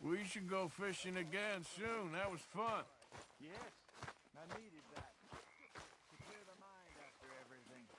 We should go fishing again soon. That was fun. Yes, I needed that. To clear the mind after everything.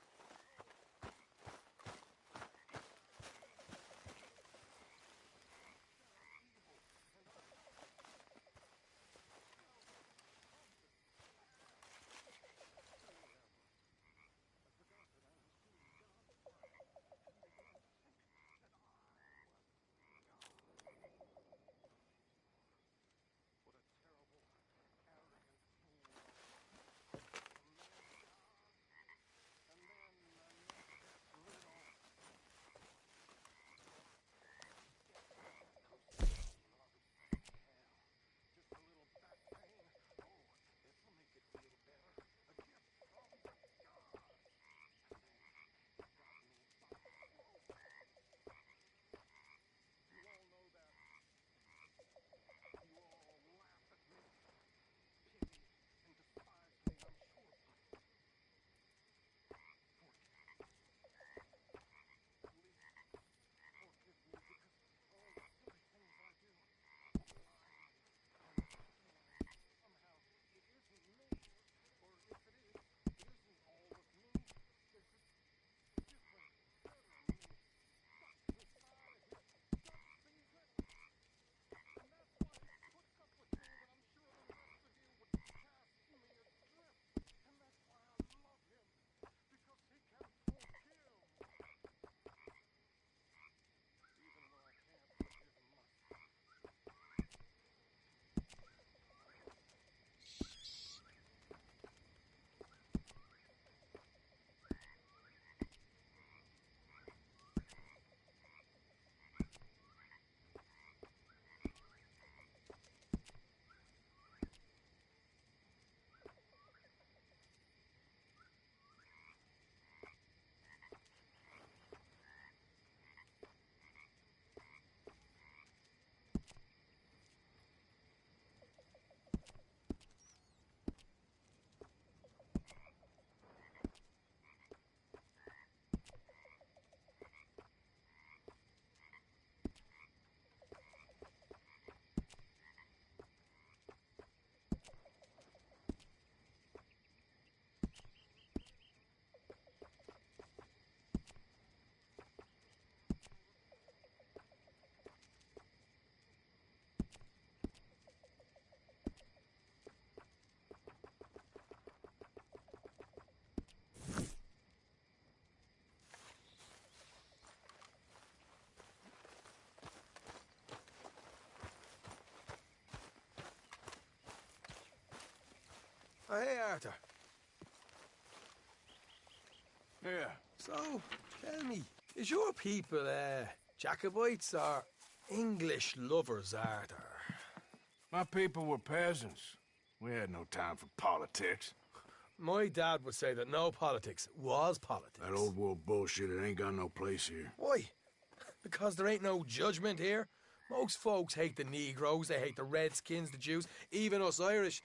Oh, hey, Arthur. Yeah. So, tell me, is your people, Jacobites or English lovers, Arthur? My people were peasants. We had no time for politics. My dad would say that no politics was politics. That old world bullshit, it ain't got no place here. Why? Because there ain't no judgment here. Most folks hate the Negroes, they hate the Redskins, the Jews, even us Irish.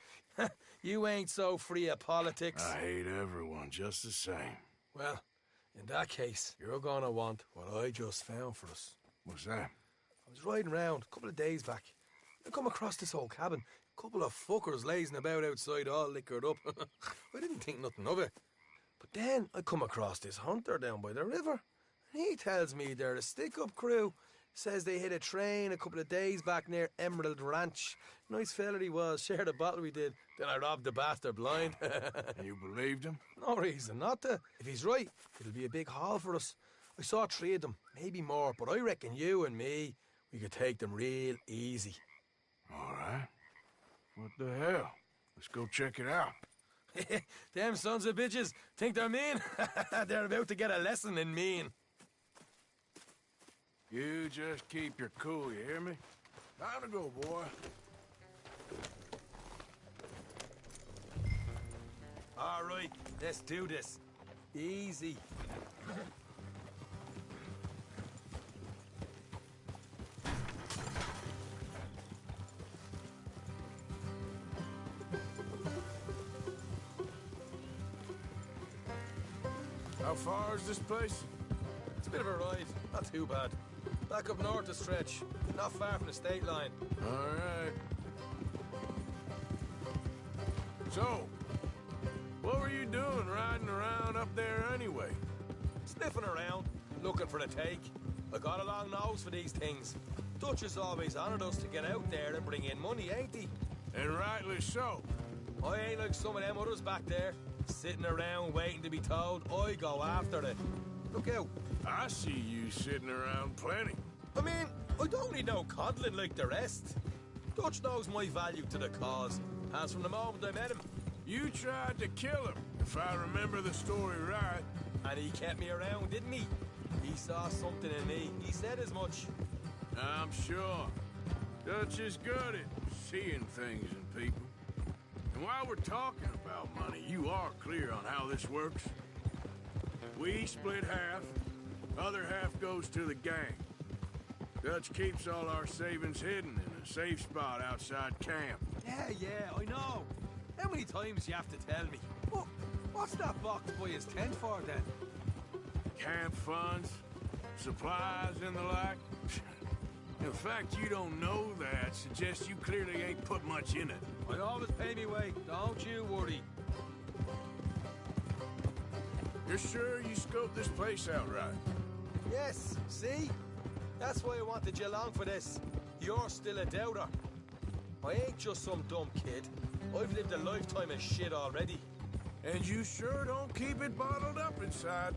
You ain't so free of politics. I hate everyone just the same. Well, in that case, you're gonna want what I just found for us. What's that? I was riding around a couple of days back. I come across this old cabin. A couple of fuckers lazing about outside all liquored up. I didn't think nothing of it. But then I come across this hunter down by the river. And he tells me they're a stick-up crew. Says they hit a train a couple of days back near Emerald Ranch. Nice fella he was, shared a bottle we did. Then I robbed the bastard blind. You believed him? No reason not to. If he's right, it'll be a big haul for us. I saw 3 of them, maybe more, but I reckon you and me, we could take them real easy. All right. What the hell? Let's go check it out. Them sons of bitches think they're mean. They're about to get a lesson in mean. You just keep your cool, you hear me? Time to go, boy. All right, let's do this. Easy. How far is this place? It's a bit of a ride, not too bad. Back up north a stretch. Not far from the state line. All right. So, what were you doing riding around up there anyway? Sniffing around, looking for the take. I got a long nose for these things. Dutch has always honoured us to get out there and bring in money, ain't he? And rightly so. I ain't like some of them others back there, sitting around waiting to be told. I go after it. Look out. I see you sitting around plenty. I mean, I don't need no coddling like the rest. Dutch knows my value to the cause, as from the moment I met him. You tried to kill him, if I remember the story right. And he kept me around, didn't he? He saw something in me. He said as much. I'm sure. Dutch is good at seeing things in people. And while we're talking about money, you are clear on how this works? We split half, other half goes to the gang. Dutch keeps all our savings hidden in a safe spot outside camp. Yeah, I know. How many times you have to tell me? What's that box by his tent for, then? Camp funds, supplies, and the like. The fact you don't know that suggests you clearly ain't put much in it. I always pay me way, don't you worry. You're sure you scoped this place out right? Yes, see? That's why I wanted you along for this. You're still a doubter. I ain't just some dumb kid. I've lived a lifetime of shit already. And you sure don't keep it bottled up inside.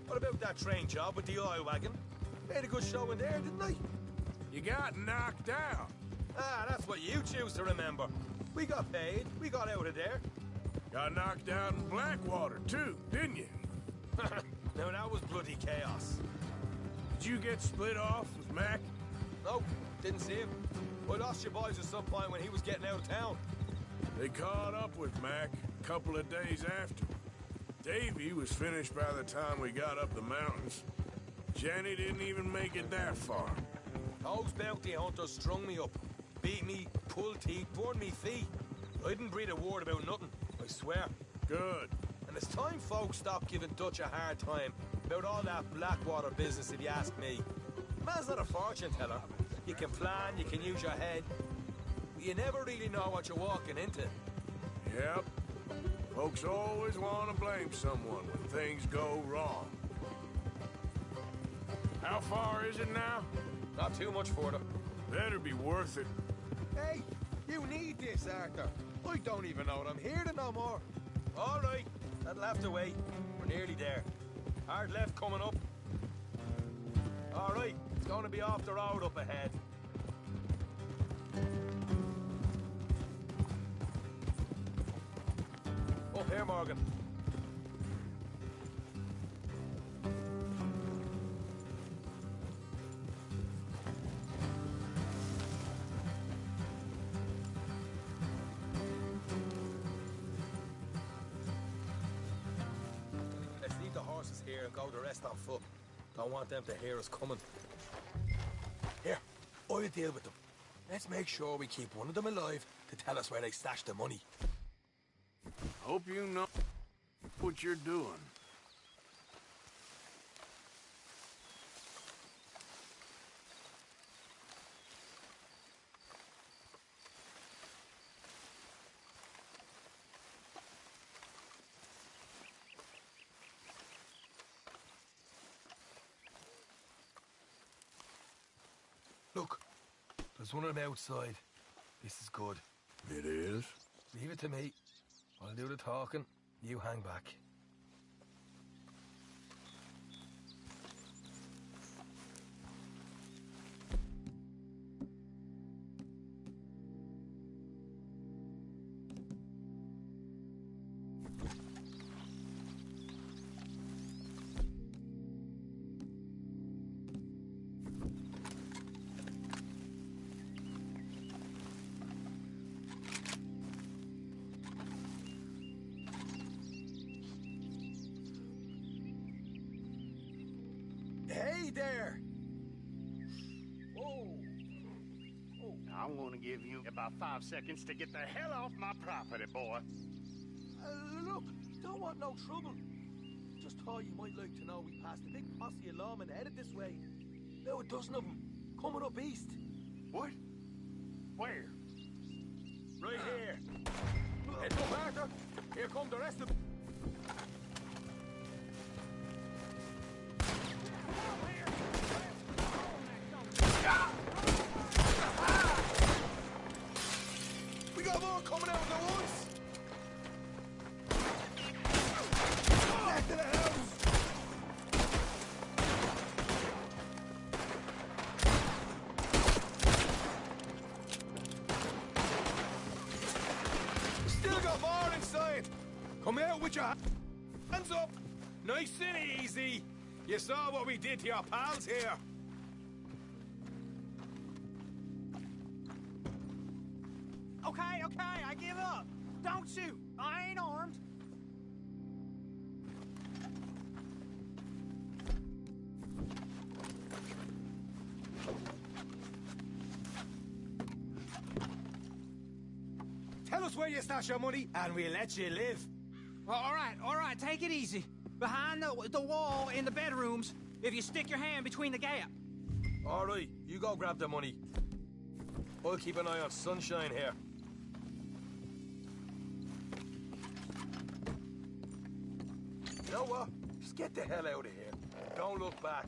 What about that train job with the oil wagon? Made a good show in there, didn't I? You got knocked out. Ah, that's what you choose to remember. We got paid. We got out of there. Got knocked out in Blackwater, too, didn't you? Now, that was bloody chaos. Did you get split off with Mac? No, didn't see him. I lost your boys at some point when he was getting out of town. They caught up with Mac a couple of days after. Davy was finished by the time we got up the mountains. Jenny didn't even make it that far. Those bounty hunters strung me up. Beat me, pulled teeth, burned me feet. I didn't breathe a word about nothing, I swear. Good. And it's time folks stopped giving Dutch a hard time about all that Blackwater business, if you ask me. Man's not a fortune teller. You can plan, you can use your head, but you never really know what you're walking into. Yep. Folks always want to blame someone when things go wrong. How far is it now? Not too much further. Better be worth it. Hey, you need this, Arthur. I don't even know what I'm here to no more. All right, that'll have to wait. We're nearly there. Hard left coming up. All right, it's going to be off the road up ahead. Up here, Morgan. Let's leave the horses here and go the rest on foot. Don't want them to hear us coming. Here, I'll deal with them. Let's make sure we keep one of them alive to tell us where they stashed the money. Hope you know what you're doing. Look, there's one of them outside. This is good. It is? Leave it to me. I'll do the talking. You hang back. Hey there! Whoa! Oh. I'm gonna give you about 5 seconds to get the hell off my property, boy. Look, don't want no trouble. Just thought you might like to know we passed a big posse of lawmen headed this way. Now a dozen of them. Coming up east. What? Where? Right here. Heads up, Arthur. Here come the rest of them. We got more coming out of the woods. Back to the house. Still got more inside. Come out with your hands up. Nice and easy. You saw what we did to your pals here. Okay, I give up. Don't shoot. I ain't armed. Tell us where you stash your money, and we'll let you live. All right, take it easy. Behind the wall in the bedrooms, if you stick your hand between the gap. All right, you go grab the money. I'll keep an eye on Sunshine here. You know what? Just get the hell out of here. Don't look back.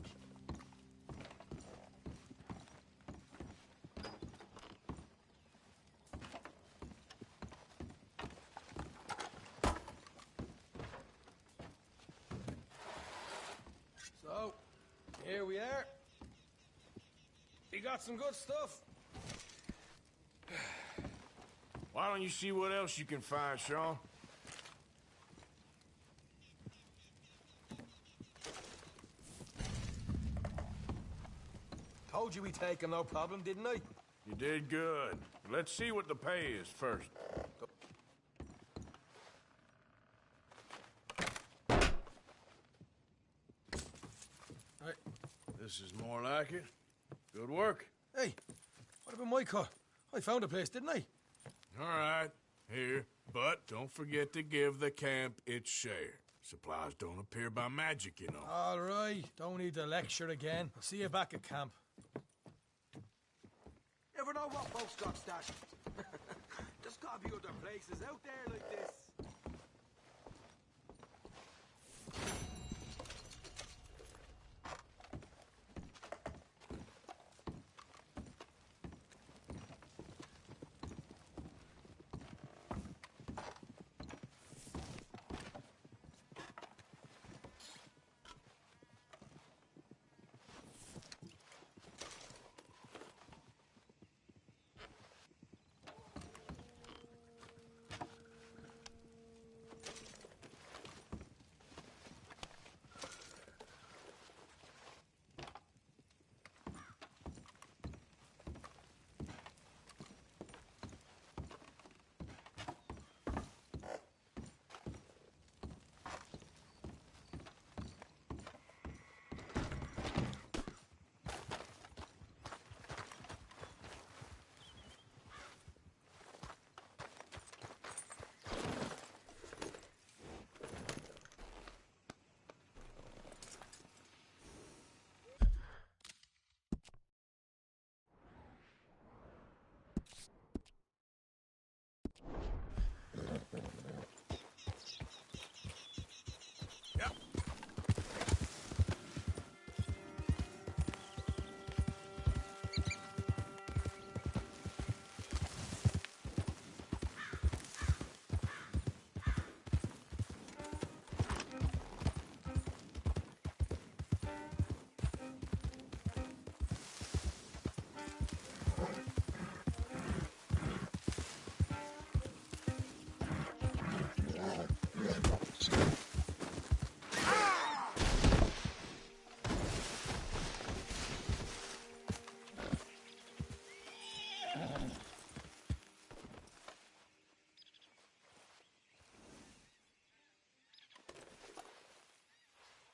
So, here we are. You got some good stuff. Why don't you see what else you can find, Sean? Told you we take him, no problem, didn't I? You did good. Let's see what the pay is first. Right. This is more like it. Good work. Hey, what about my car? I found a place, didn't I? All right, here. But don't forget to give the camp its share. Supplies don't appear by magic, you know. All right, don't need the lecture again. I'll see you back at camp. Never know what folks got stashed. There's gotta be other places out there like this.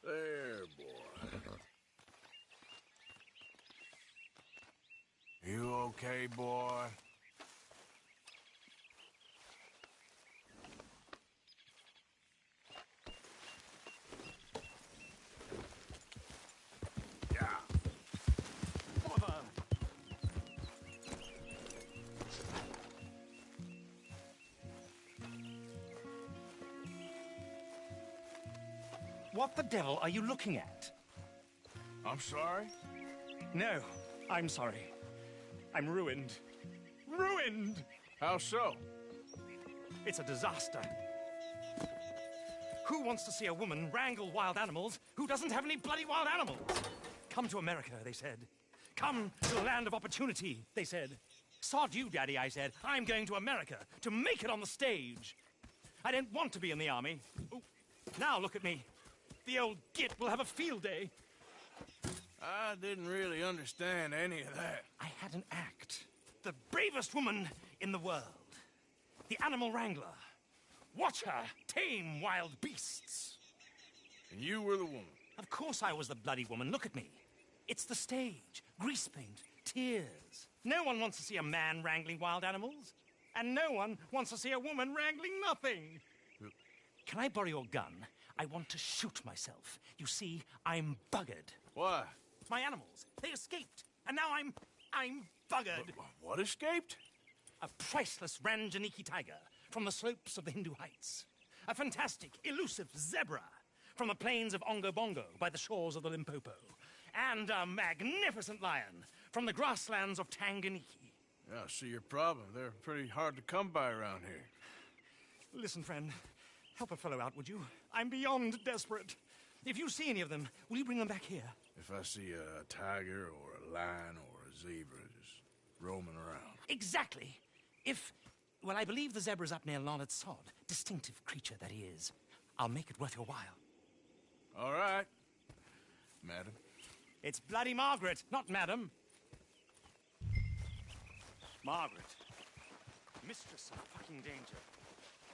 There, boy. You okay, boy? Yeah. What the devil are you looking at? I'm sorry? No, I'm sorry. I'm ruined. Ruined! How so? It's a disaster. Who wants to see a woman wrangle wild animals who doesn't have any bloody wild animals? Come to America, they said. Come to the land of opportunity, they said. Sod you, Daddy, I said. I'm going to America to make it on the stage. I don't want to be in the army. Ooh, now look at me. The old git will have a field day. I didn't really understand any of that. I had an act. The bravest woman in the world. The animal wrangler. Watch her tame wild beasts. And you were the woman. Of course I was the bloody woman. Look at me. It's the stage. Grease paint. Tears. No one wants to see a man wrangling wild animals. And no one wants to see a woman wrangling nothing. Can I borrow your gun? I want to shoot myself. You see, I'm buggered. Why? My animals, they escaped. And now I'm buggered. What escaped? A priceless Ranjaniki tiger from the slopes of the Hindu Heights. A fantastic, elusive zebra from the plains of Ongo Bongo by the shores of the Limpopo. And a magnificent lion from the grasslands of Tanganyika. Yeah, I see your problem. They're pretty hard to come by around here. Listen, friend, help a fellow out, would you? I'm beyond desperate. If you see any of them, will you bring them back here? If I see a tiger or a lion or a zebra just roaming around. Exactly. Well, I believe the zebra's up near Larned Sod. Distinctive creature that he is. I'll make it worth your while. All right, madam. It's bloody Margaret, not madam. Margaret. Mistress of fucking danger.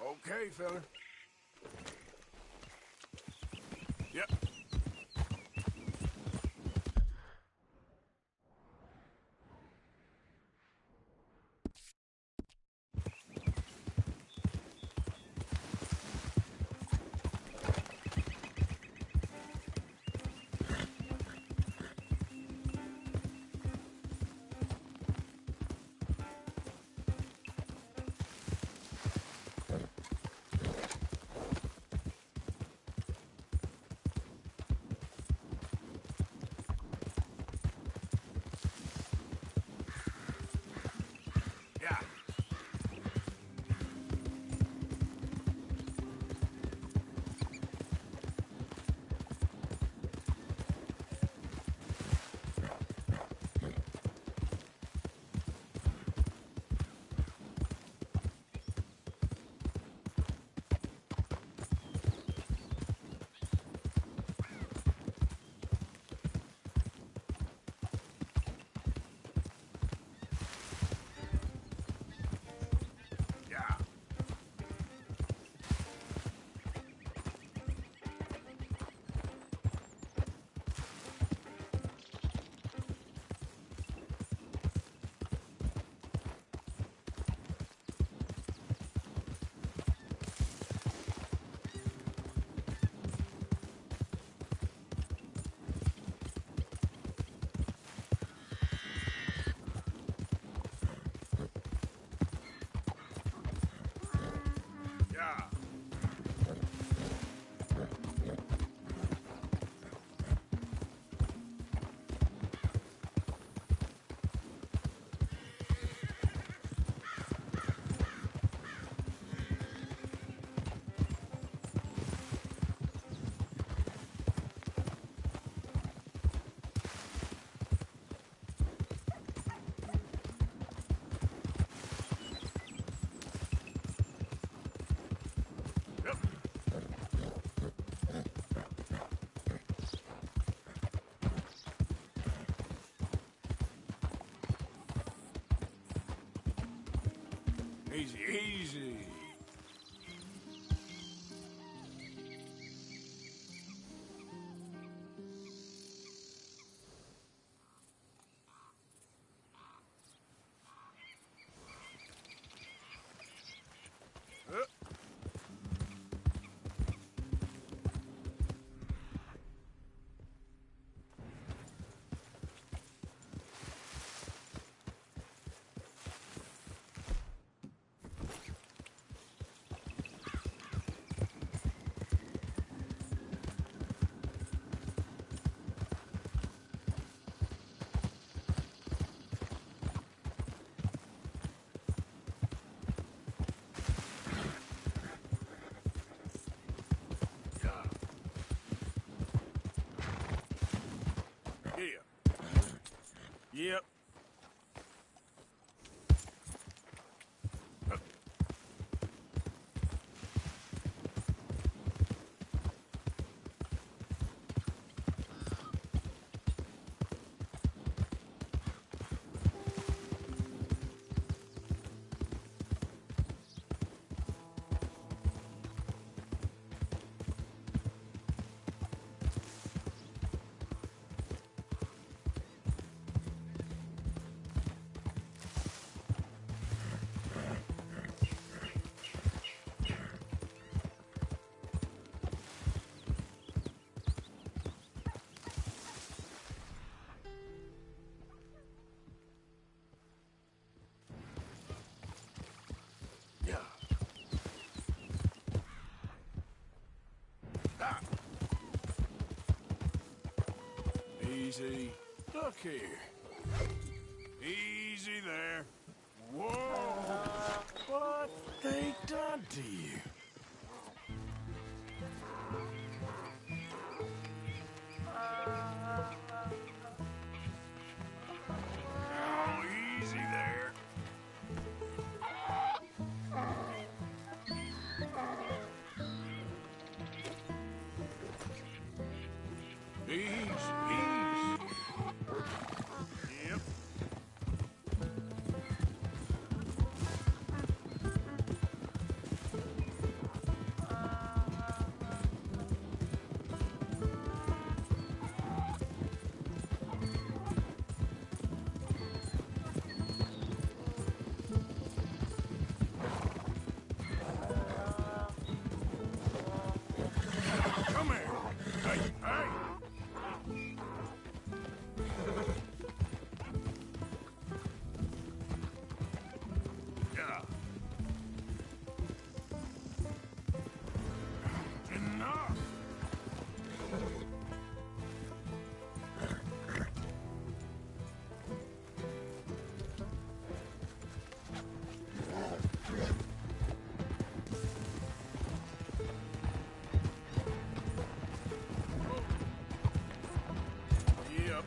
Okay, fella. Yep. Easy, easy. Easy. Look here. Easy there. Whoa! What they done to you? Oh, easy there. Easy, easy. Yep. Come here. Hey, hey. Yeah. Enough. Yep.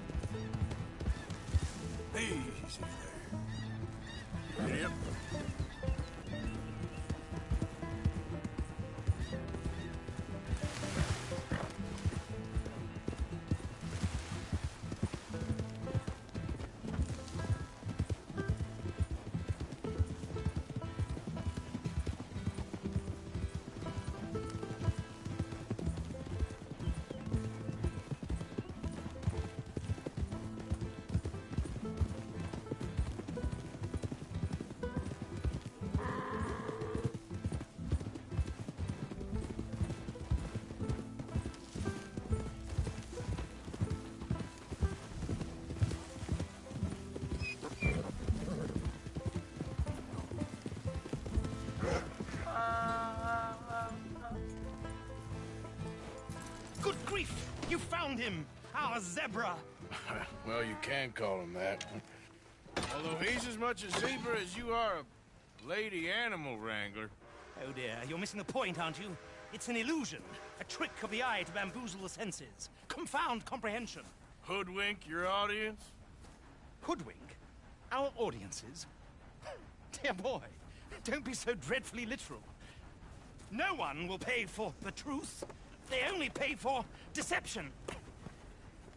Easy there. Yep. Good grief! You found him! Our zebra! Well, you can call him that. Although he's as much a zebra as you are a lady animal wrangler. Oh dear, you're missing the point, aren't you? It's an illusion. A trick of the eye to bamboozle the senses. Confound comprehension. Hoodwink your audience? Hoodwink? Our audiences? Dear boy, don't be so dreadfully literal. No one will pay for the truth. They only pay for deception.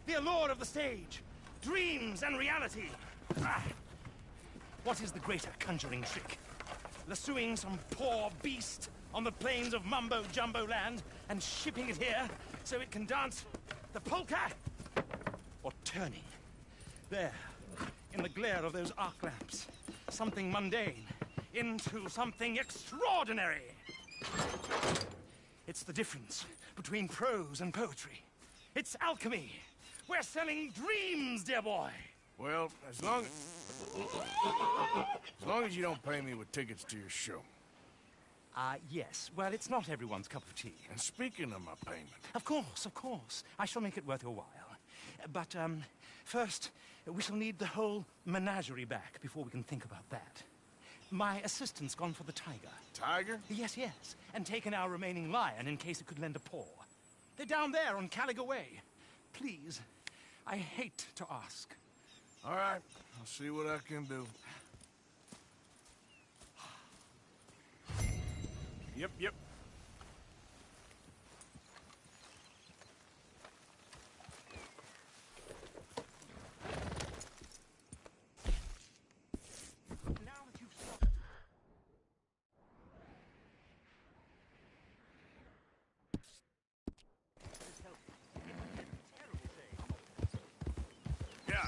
The allure of the stage. Dreams and reality. Ah. What is the greater conjuring trick? Lassoing some poor beast on the plains of mumbo-jumbo land and shipping it here so it can dance the polka? Or turning, there, in the glare of those arc lamps, something mundane into something extraordinary? It's the difference between prose and poetry. It's alchemy. We're selling dreams, dear boy. Well, as long as you don't pay me with tickets to your show. Yes. Well, it's not everyone's cup of tea. And speaking of my payment, Of course. I shall make it worth your while. But, first, we shall need the whole menagerie back before we can think about that. My assistant's gone for the tiger. Tiger? Yes, and taken our remaining lion in case it could lend a paw. They're down there on Caliga Way. Please, I hate to ask. All right, I'll see what I can do. Yep. Now that you've stopped... Yeah.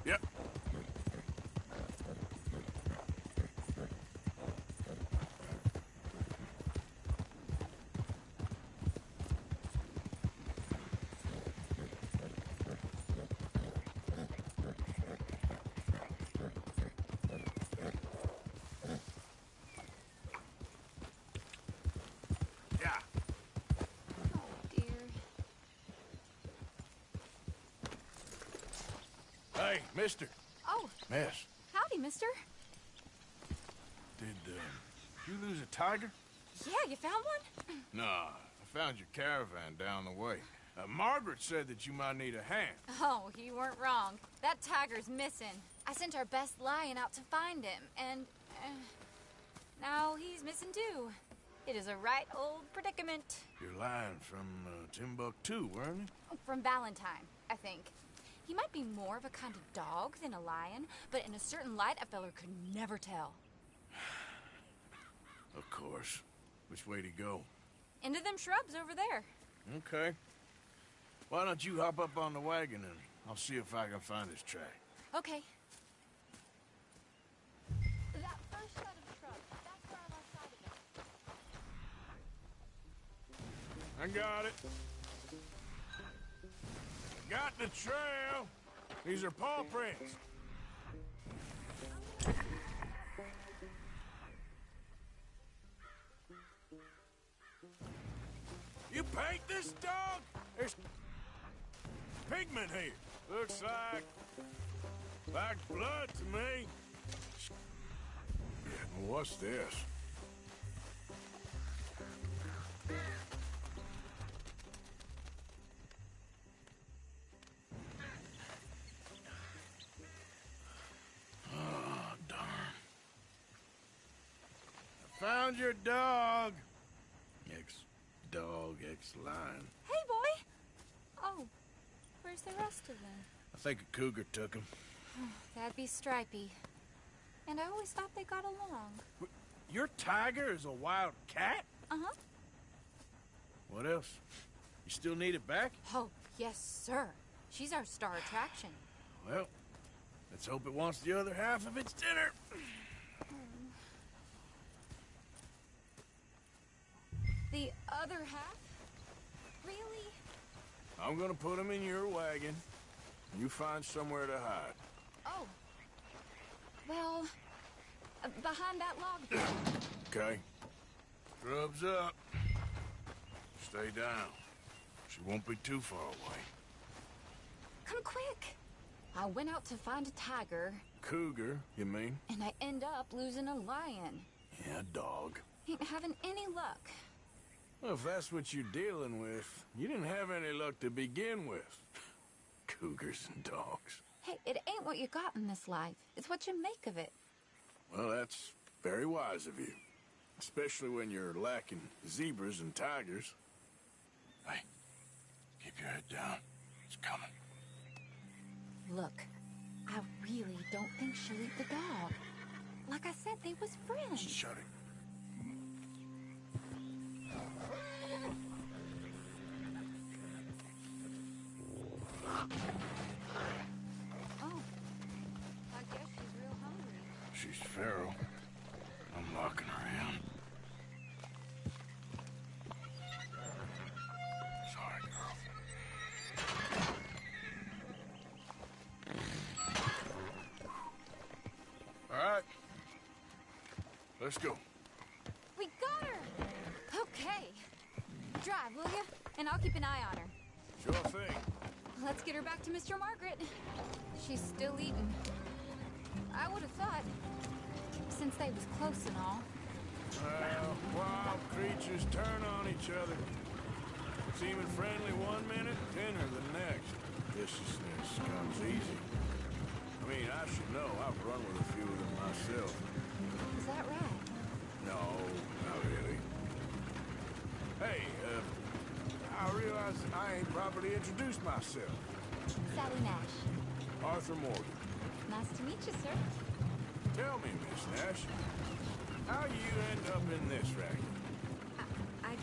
Yep. Yeah. Oh, dear. Hey, mister. Oh, Miss. howdy, mister. Did you lose a tiger? Yeah, you found one? Nah, I found your caravan down the way. Margaret said that you might need a hand. Oh, you weren't wrong. That tiger's missing. I sent our best lion out to find him, and now he's missing too. It is a right old predicament. You're lying from Timbuktu, weren't you? From Valentine, I think. He might be more of a kind of dog than a lion, but in a certain light, a feller could never tell. Of course. Which way to go? Into them shrubs over there. Okay. Why don't you hop up on the wagon and I'll see if I can find his track. Okay. That first set of shrubs, that's where I lost sight of him. I got it. Got the trail. These are paw prints. You paint this dog? There's pigment here. Looks like blood to me. Yeah, well, what's this? Oh, darn. I found your dog. Ex-dog, ex-lion. Hey, boy! Oh, where's the rest of them? I think a cougar took him. That'd be Stripey. And I always thought they got along. Your tiger is a wild cat? Uh-huh. What else? You still need it back? Oh, yes, sir. She's our star attraction. Well, let's hope it wants the other half of its dinner. The other half? Really? I'm gonna put him in your wagon. You find somewhere to hide. Oh. Well, behind that log there. Okay? Scrubs up. Stay down. She won't be too far away. Come quick. I went out to find a tiger, Cougar, you mean? and I end up losing a lion. Yeah, dog. Ain't having any luck. Well, if that's what you're dealing with, you didn't have any luck to begin with. Cougars and dogs. Hey, it ain't what you got in this life. It's what you make of it. Well, that's very wise of you. Especially when you're lacking zebras and tigers. Hey, keep your head down. It's coming. Look, I really don't think she'll eat the dog. Like I said, they was friends. Shut it. Oh, I guess she's real hungry. She's feral. I'm locking her in. Sorry, girl. All right. Let's go. We got her! Okay. Drive, will you? And I'll keep an eye on her. Sure thing. Let's get her back to Mr. Margaret. She's still eating. I would have thought, since they was close and all. Well, wild creatures turn on each other. Seeming friendly one minute, tender the next. Viciousness comes easy. I mean, I should know. I've run with a few of them myself. Is that right? No, not really. Hey, I realize I ain't properly introduced myself. Sally Nash. Arthur Morgan. Nice to meet you, sir. Tell me, Miss Nash, how you end up in this racket? I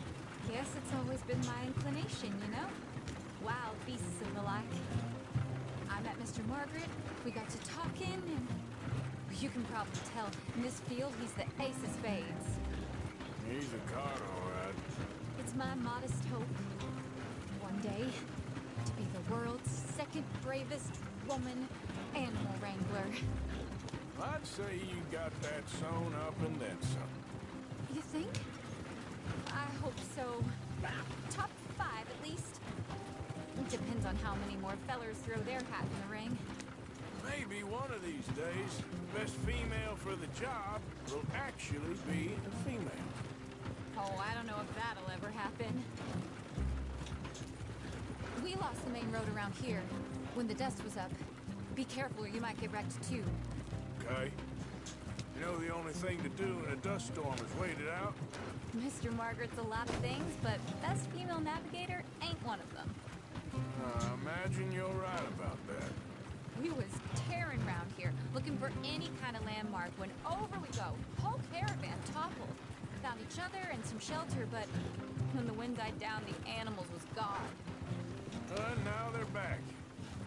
guess it's always been my inclination, you know? Wild beasts and the like. I met Mr. Margaret. We got to talking, and you can probably tell in this field he's the ace of spades. He's a card, all right. It's my modest hope, one day, to be the world's second bravest woman animal wrangler. I'd say you got that sewn up and then some. You think? I hope so. Top 5, at least. Depends on how many more fellers throw their hat in the ring. Maybe one of these days, the best female for the job will actually be a female. Oh, I don't know if that'll ever happen. We lost the main road around here when the dust was up. Be careful or you might get wrecked too. Okay? You know the only thing to do in a dust storm is wait it out? Mr. Margaret's a lot of things, but best female navigator ain't one of them. I imagine you're right about that. We was tearing around here, looking for any kind of landmark when over we go. Whole caravan toppled. Found each other and some shelter, but when the wind died down, the animals was gone. And now they're back.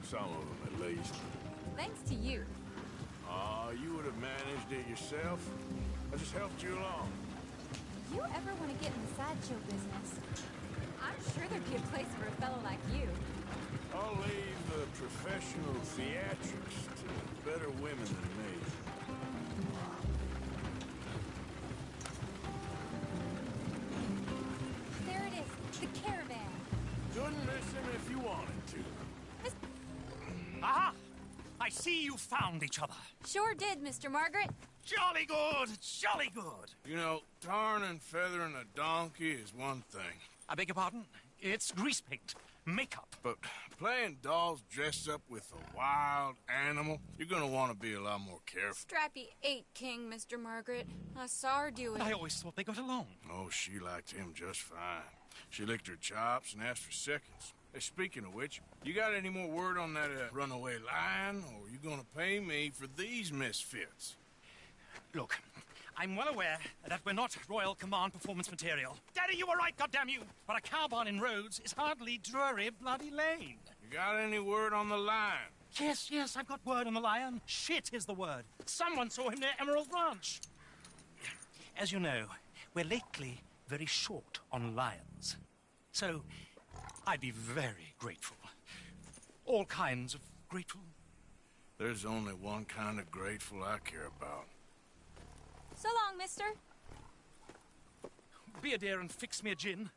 Some of them, at least. Thanks to you. You would have managed it yourself. I just helped you along. You ever want to get in the sideshow business? I'm sure there'd be a place for a fellow like you. I'll leave the professional theatrics to better women than me. There it is, the caravan. Couldn't miss him if you wanted to. Aha! I see you found each other. Sure did, Mr. Margaret. Jolly good, jolly good. You know, tarring and feathering a donkey is one thing. I beg your pardon? It's grease paint, makeup. But playing dolls dressed up with a wild animal, you're gonna want to be a lot more careful. Strappy ate King, Mr. Margaret. I saw her do it. I always thought they got along. Oh, she liked him just fine. She licked her chops and asked for seconds. Hey, speaking of which, you got any more word on that runaway lion, or are you gonna pay me for these misfits? Look, I'm well aware that we're not Royal Command performance material. Daddy, you were right, goddamn you! But a cow barn in Rhodes is hardly Drury Bloody Lane. You got any word on the lion? Yes, I've got word on the lion. Shit is the word. Someone saw him near Emerald Ranch. As you know, we're lately very short on lions. So, I'd be very grateful. All kinds of grateful. There's only one kind of grateful I care about. So long, mister. Be a dear and fix me a gin.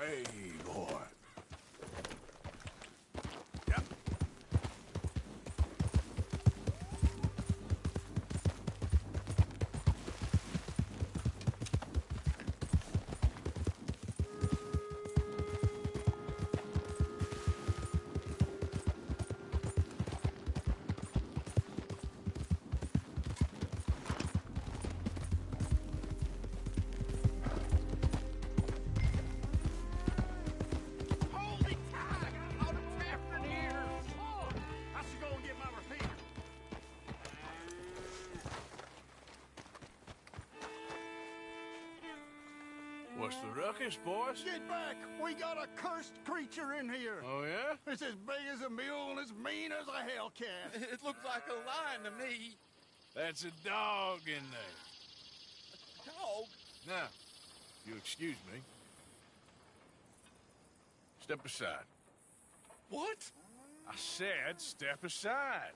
Hey, boy. Yep. Holy cow! I got all the trapped in here. Oh, I should go and get my repeater. What's the ruckus, boys? Get back! We got a cursed creature in here. Oh, yeah? It's as big as a mule and as mean as a hellcat. It looked like a lion to me. That's a dog in there. Dog? Now, if you'll excuse me. Step aside. What? I said step aside.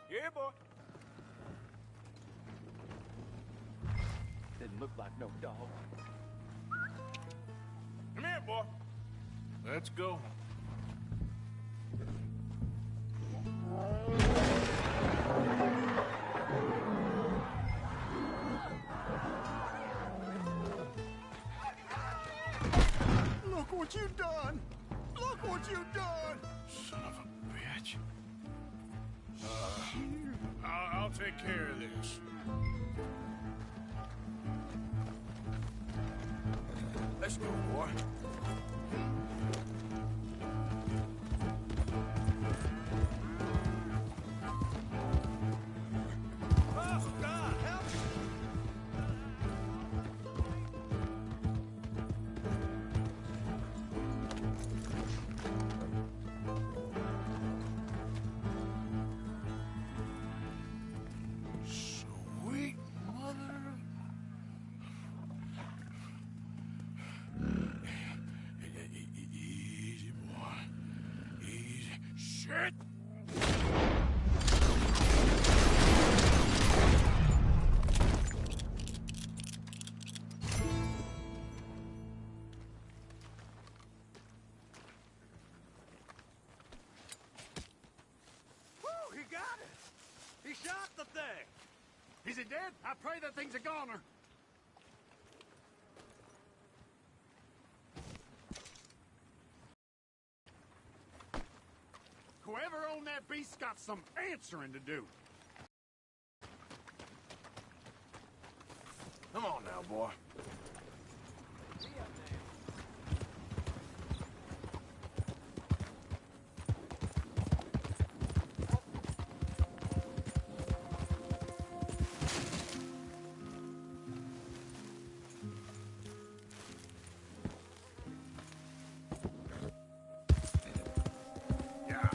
Yeah, boy. Didn't look like no dog. Come here, boy. Let's go. Look what you done! Look what you done! Son of a bitch. I'll take care of this. Let's go, boy. Oh, God, help me! Sweet mother. Easy, boy. Easy. Shit! Woo, he got it! He shot the thing! Is it dead? I pray that thing's a goner. Whoever owned that beast's got some answering to do. Come on now, boy. Yeah. Yeah.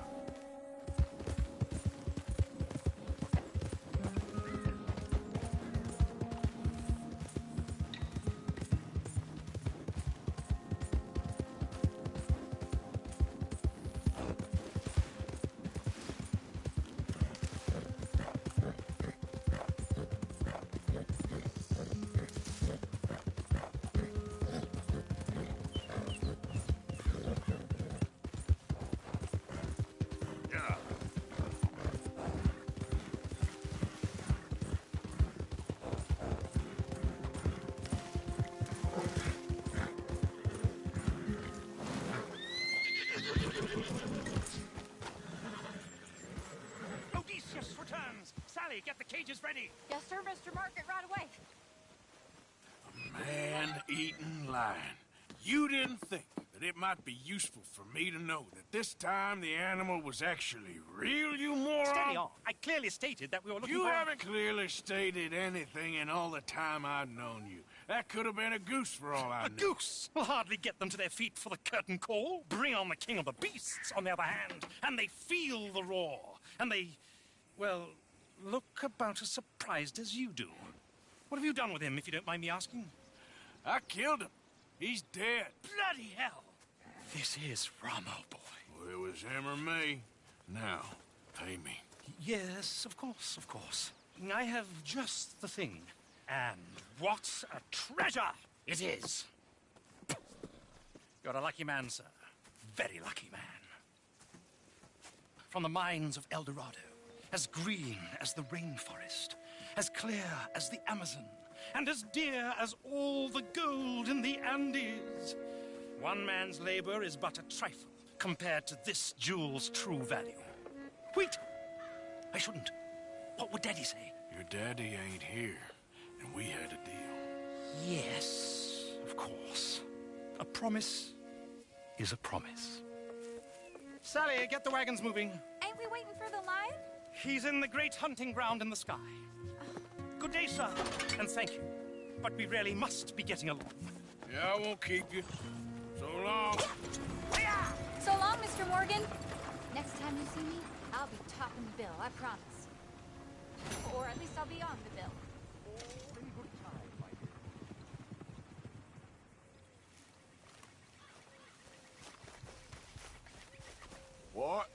Odysseus returns. Sally, get the cages ready. Yes, sir, Mr. Market, right away. Man-eating lion. You didn't think that it might be useful for me to know that this time the animal was actually real, you moron? Steady on. I clearly stated that we were looking You for... haven't clearly stated anything in all the time I've known you. That could have been a goose for all I A knew. goose will hardly get them to their feet for the curtain call. Bring on the king of the beasts, on the other hand, and they feel the roar. And they, well, look about as surprised as you do. What have you done with him, if you don't mind me asking? I killed him. He's dead. Bloody hell! This is Ramo, boy. Well, it was him or me. Now, pay me. Yes, of course, of course. I have just the thing. And what a treasure it is! You're a lucky man, sir. Very lucky man. From the mines of El Dorado, as green as the rainforest, as clear as the Amazon, and as dear as all the gold in the Andes. One man's labor is but a trifle compared to this jewel's true value. Wait! I shouldn't. What would Daddy say? Your daddy ain't here, and we had a deal. Yes, of course. A promise is a promise. Sally, get the wagons moving. Ain't we waiting for the lion? He's in the great hunting ground in the sky. Good day, sir, and thank you. But we really must be getting along. Yeah, I won't keep you. So long. So long, Mr. Morgan. Next time you see me, I'll be topping the bill, I promise. Or at least I'll be on the bill. What?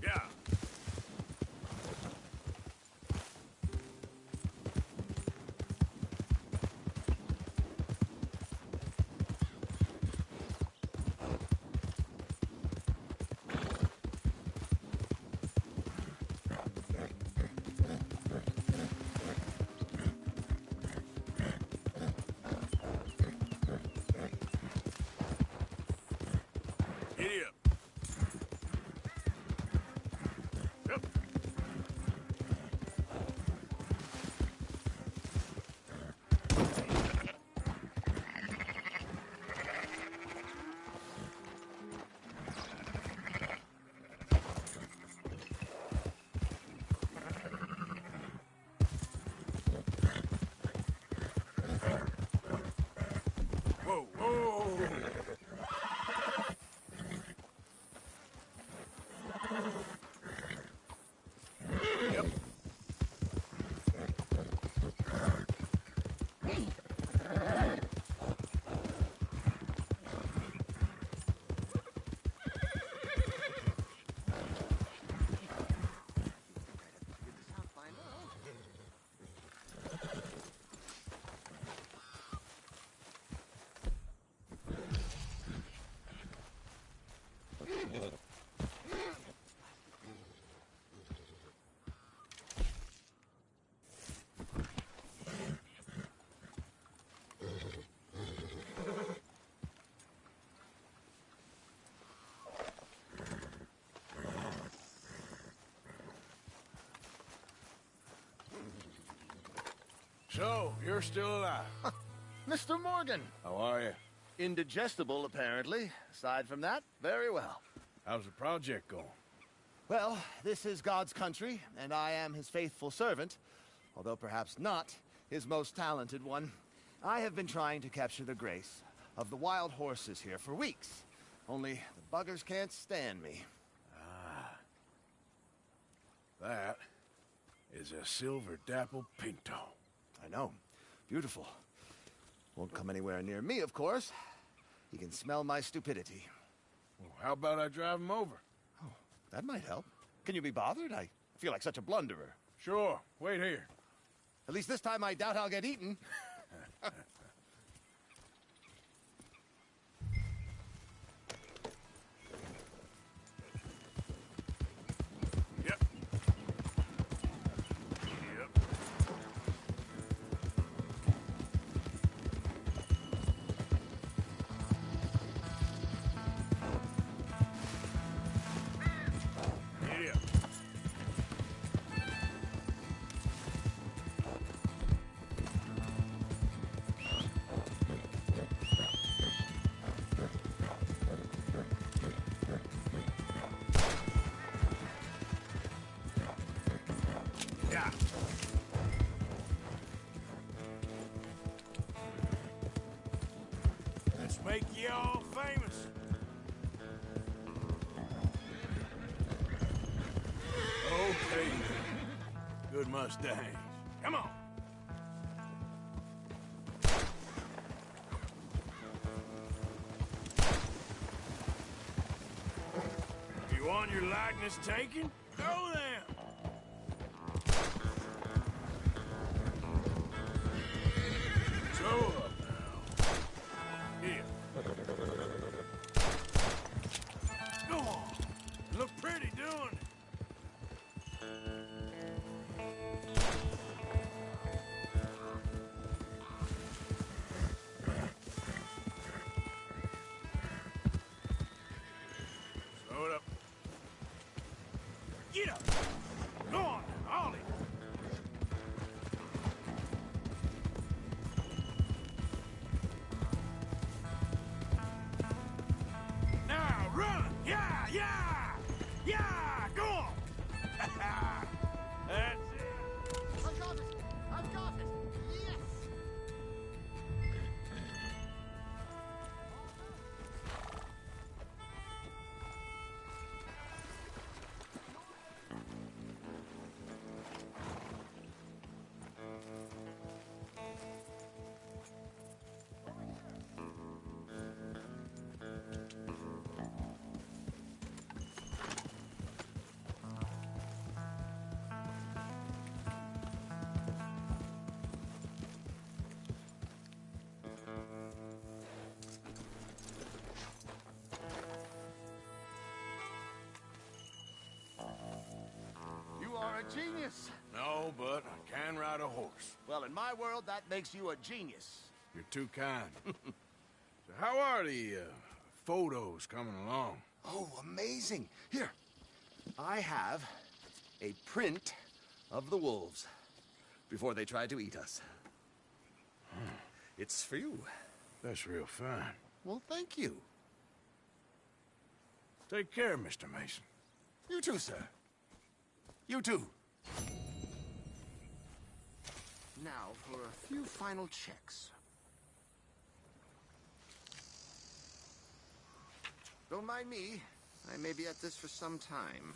Yeah. Giddy up. Yep. Whoa, whoa. Yep. So, you're still alive. Mr. Morgan. How are you? Indigestible, apparently. Aside from that, very well. How's the project going? Well, this is God's country, and I am his faithful servant, although perhaps not his most talented one. I have been trying to capture the grace of the wild horses here for weeks. Only the buggers can't stand me. That is a silver dapple pinto. I know. Beautiful. Won't come anywhere near me, of course. He can smell my stupidity. Well, how about I drive him over? Oh, that might help. Can you be bothered? I feel like such a blunderer. Sure. Wait here. At least this time I doubt I'll get eaten. Yep. Yep. Giddy up. Yeah. Let's make you all famous. Okay. Good mustache. Come on. You want your likeness taken? Go then. Show up now. Here. Go on. Look pretty doing it. Slow it up. Get up. Go on, Ollie. Now run! Yeah, yeah! Yeah! Go on! That's it! I've got it! I've got it! Yes! You are a genius. No, but I can ride a horse. Well, in my world, that makes you a genius. You're too kind. So how are the photos coming along? Oh, amazing. Here, I have a print of the wolves before they tried to eat us. It's for you. That's real fine. Well, thank you. Take care, Mr. Mason. You too, sir. You too. Now for a few final checks. Don't mind me. I may be at this for some time.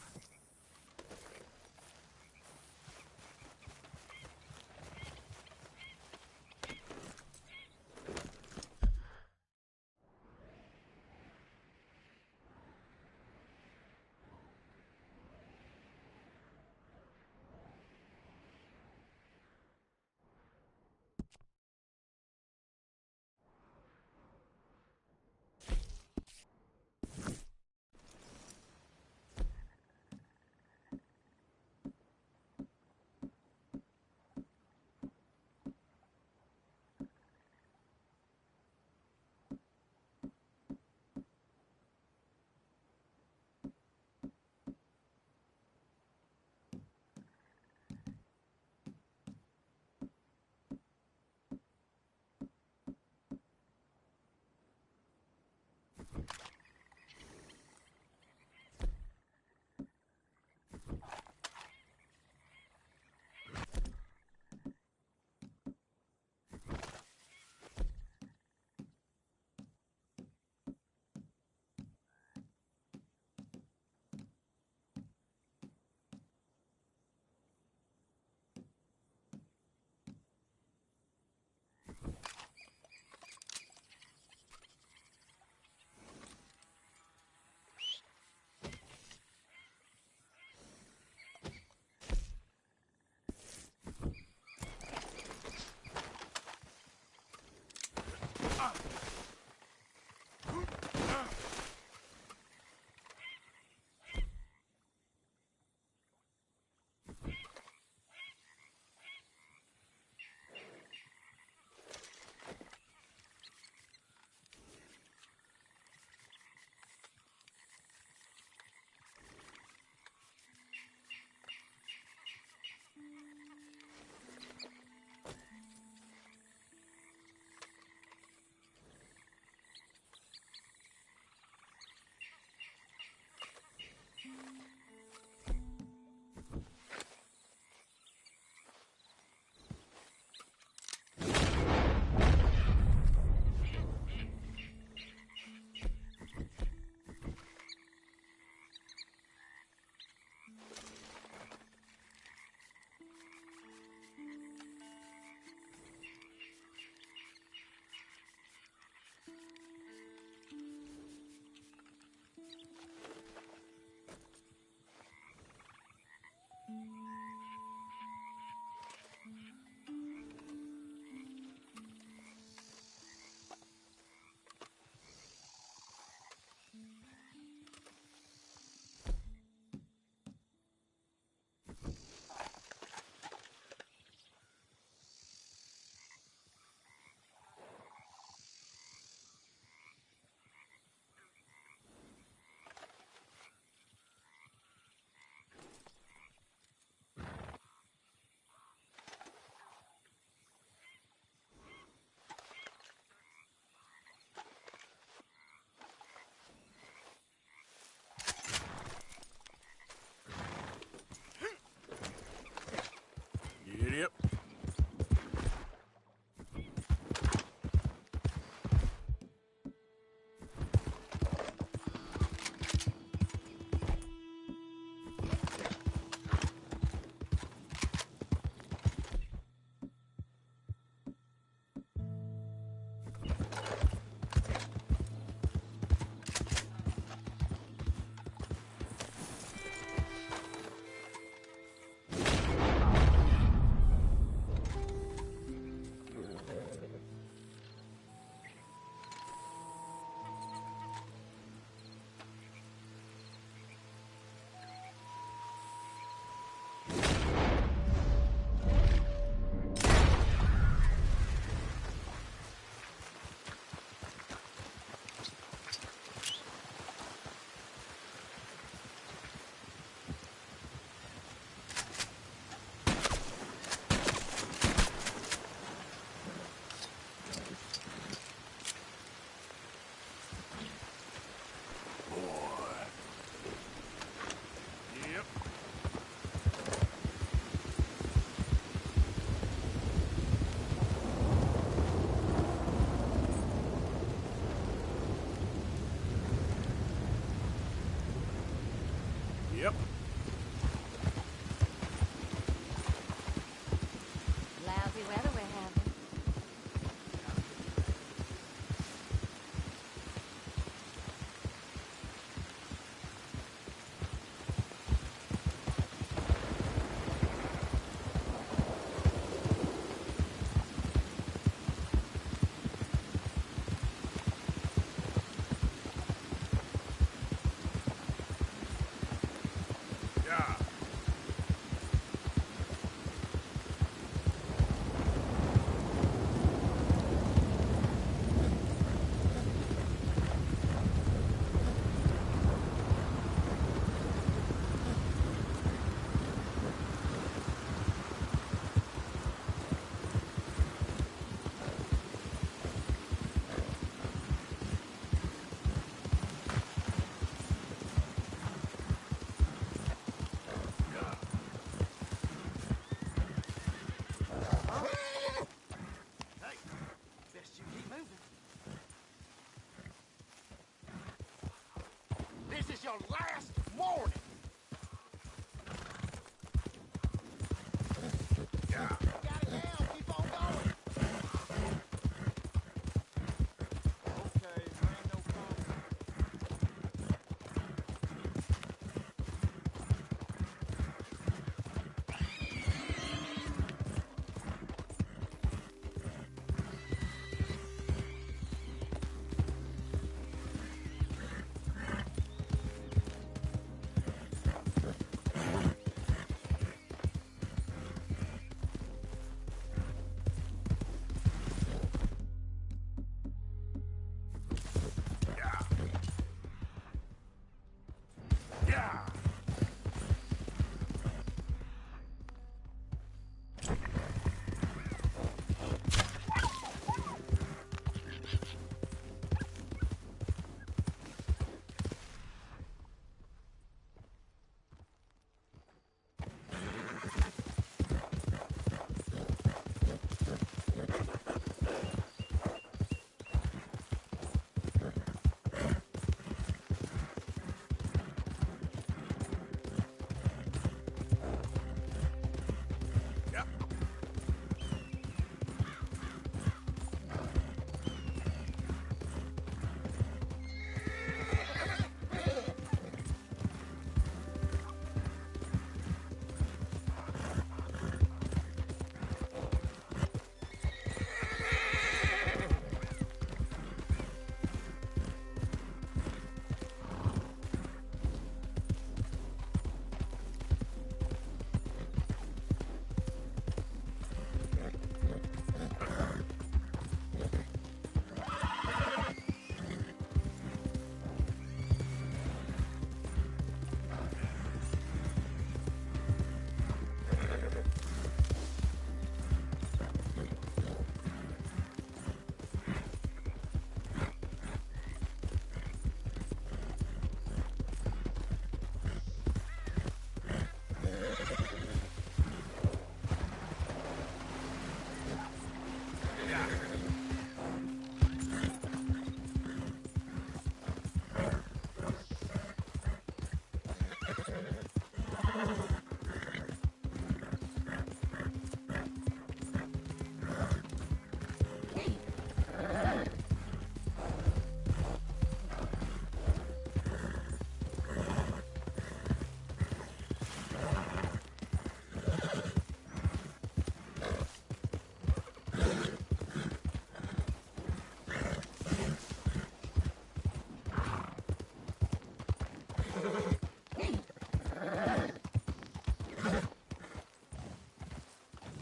Giddy up.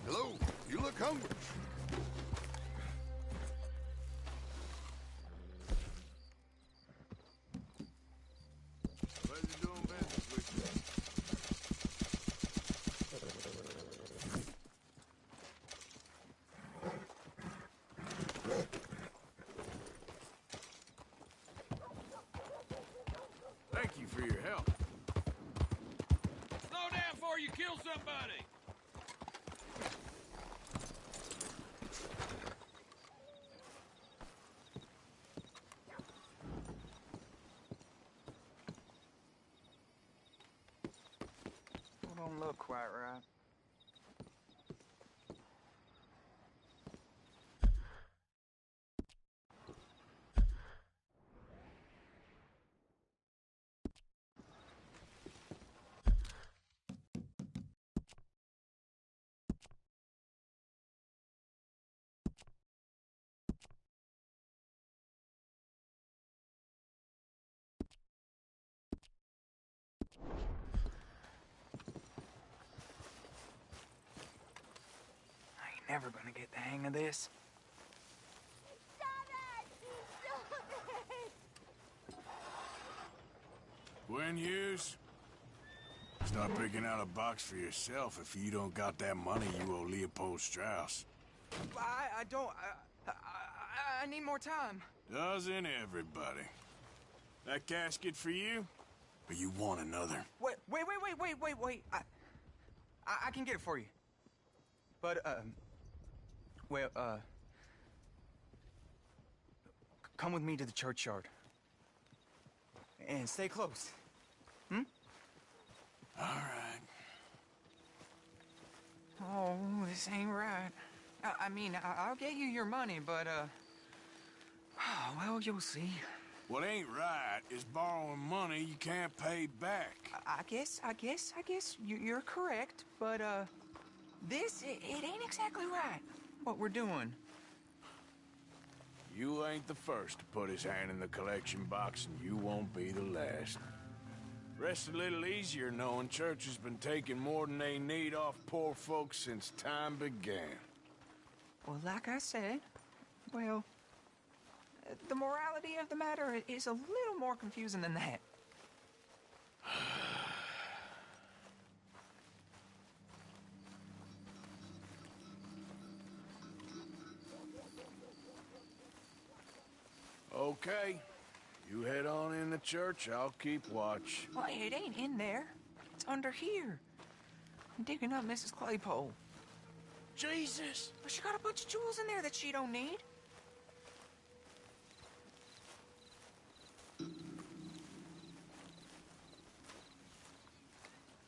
Hello, you look hungry. Pleasure doing business with you. Thank you for your help. Slow down before you kill somebody. Don't look quite right. I ain't never gonna get the hang of this. Gwen Hughes, start picking out a box for yourself if you don't got that money you owe Leopold Strauss. I don't. I need more time. Doesn't everybody? That casket for you? Or you want another? Wait. I can get it for you. But, come with me to the churchyard. And stay close. Hmm? All right. Oh, this ain't right. I mean, I'll get you your money, but, well, you'll see. What ain't right is borrowing money you can't pay back. I guess you're correct, but, this, it ain't exactly right, what we're doing. You ain't the first to put his hand in the collection box, and you won't be the last. Rest a little easier knowing church has been taking more than they need off poor folks since time began. Well, like I said, well, the morality of the matter is a little more confusing than that. Okay. You head on in the church, I'll keep watch. Well, it ain't in there. It's under here. I'm digging up Mrs. Claypole. Jesus! But she got a bunch of jewels in there that she don't need.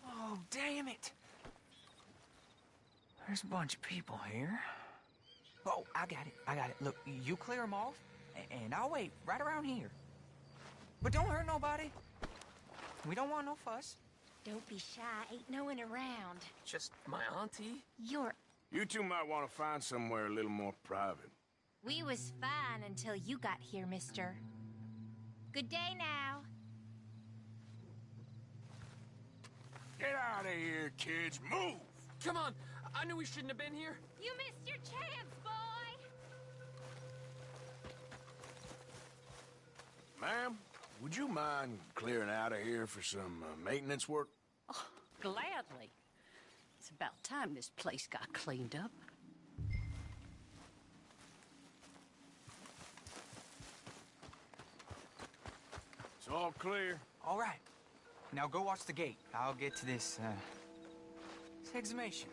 Oh, damn it. There's a bunch of people here. Oh, I got it. Look, you clear them off, and I'll wait right around here. But don't hurt nobody. We don't want no fuss. Don't be shy. Ain't no one around. Just my auntie. You two might want to find somewhere a little more private. We was fine until you got here, mister. Good day now. Get out of here, kids. Move! Come on. I knew we shouldn't have been here. You missed your chance, boy! Ma'am, would you mind clearing out of here for some maintenance work? Oh, gladly. It's about time this place got cleaned up. It's all clear. All right. Now go watch the gate. I'll get to this exhumation.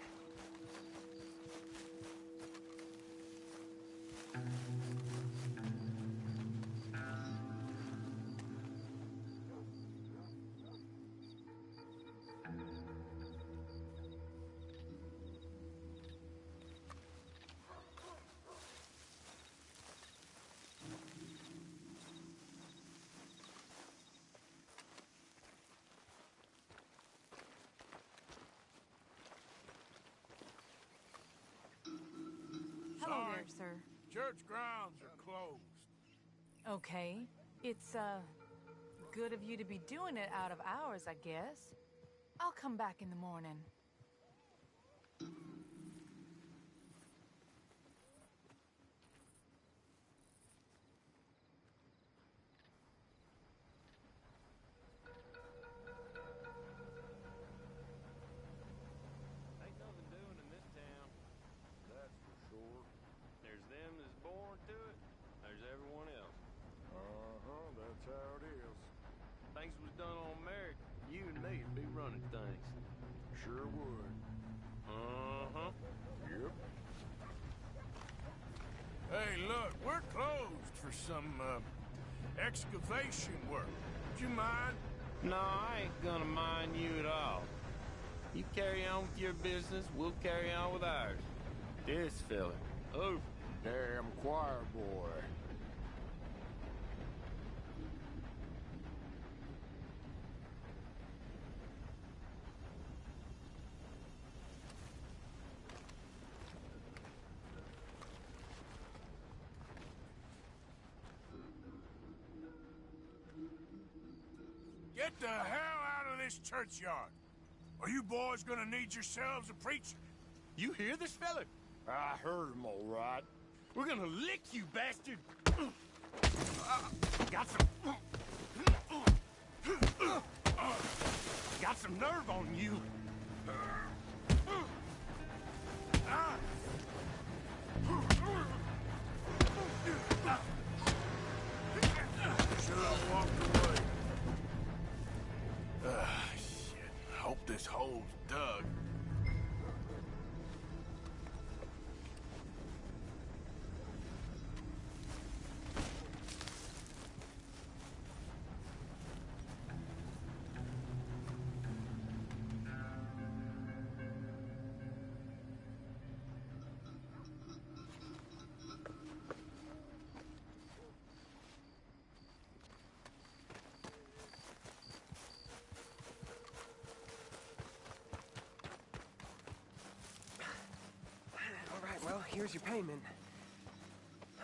Hello there, sir. Church grounds are closed. Okay. It's, good of you to be doing it out of hours, I guess. I'll come back in the morning. That's how it is. Things was done on merit. You and me'd be running things. Sure would. Uh-huh. Yep. Hey, look, we're closed for some, excavation work. Would you mind? No, I ain't gonna mind you at all. You carry on with your business, we'll carry on with ours. This fella. Oh, Damn choir boy. Get the hell out of this churchyard. Are you boys gonna need yourselves a preacher? You hear this fella? I heard him all right. We're gonna lick you, bastard! Got some nerve on you. Should have walked away. Shit. Hope this hole's dug. Well, here's your payment.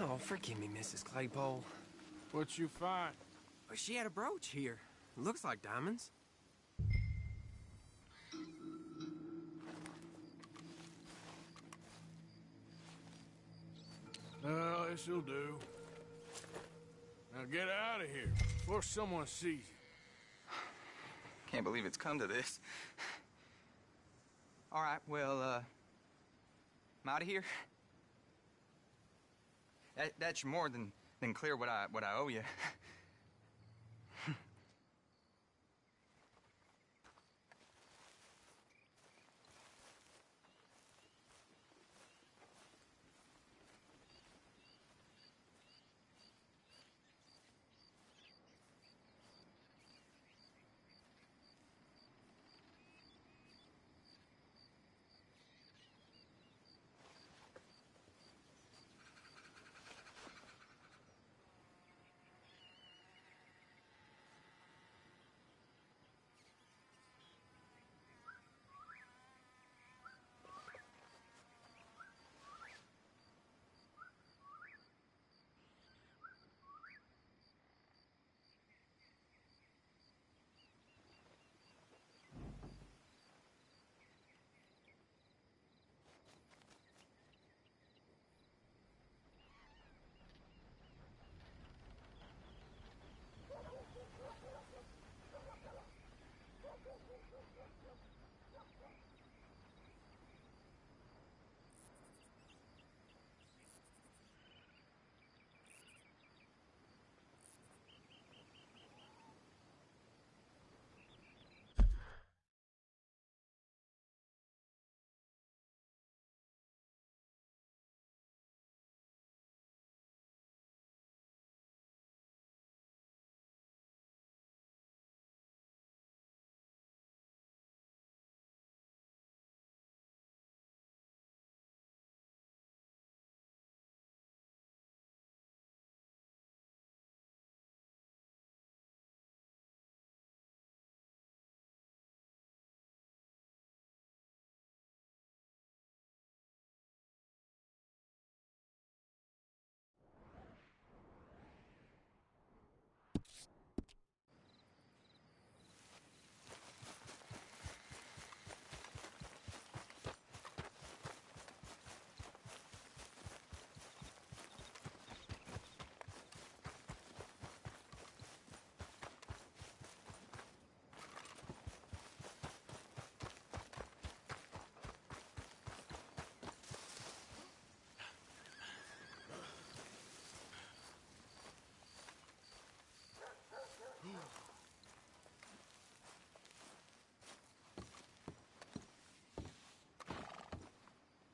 Oh, forgive me, Mrs. Claypole. What'd you find? She had a brooch here. Looks like diamonds. Well, this'll do. Now get out of here before someone sees you. Can't believe it's come to this. All right, well, I'm out of here. That's more than clear what I owe you.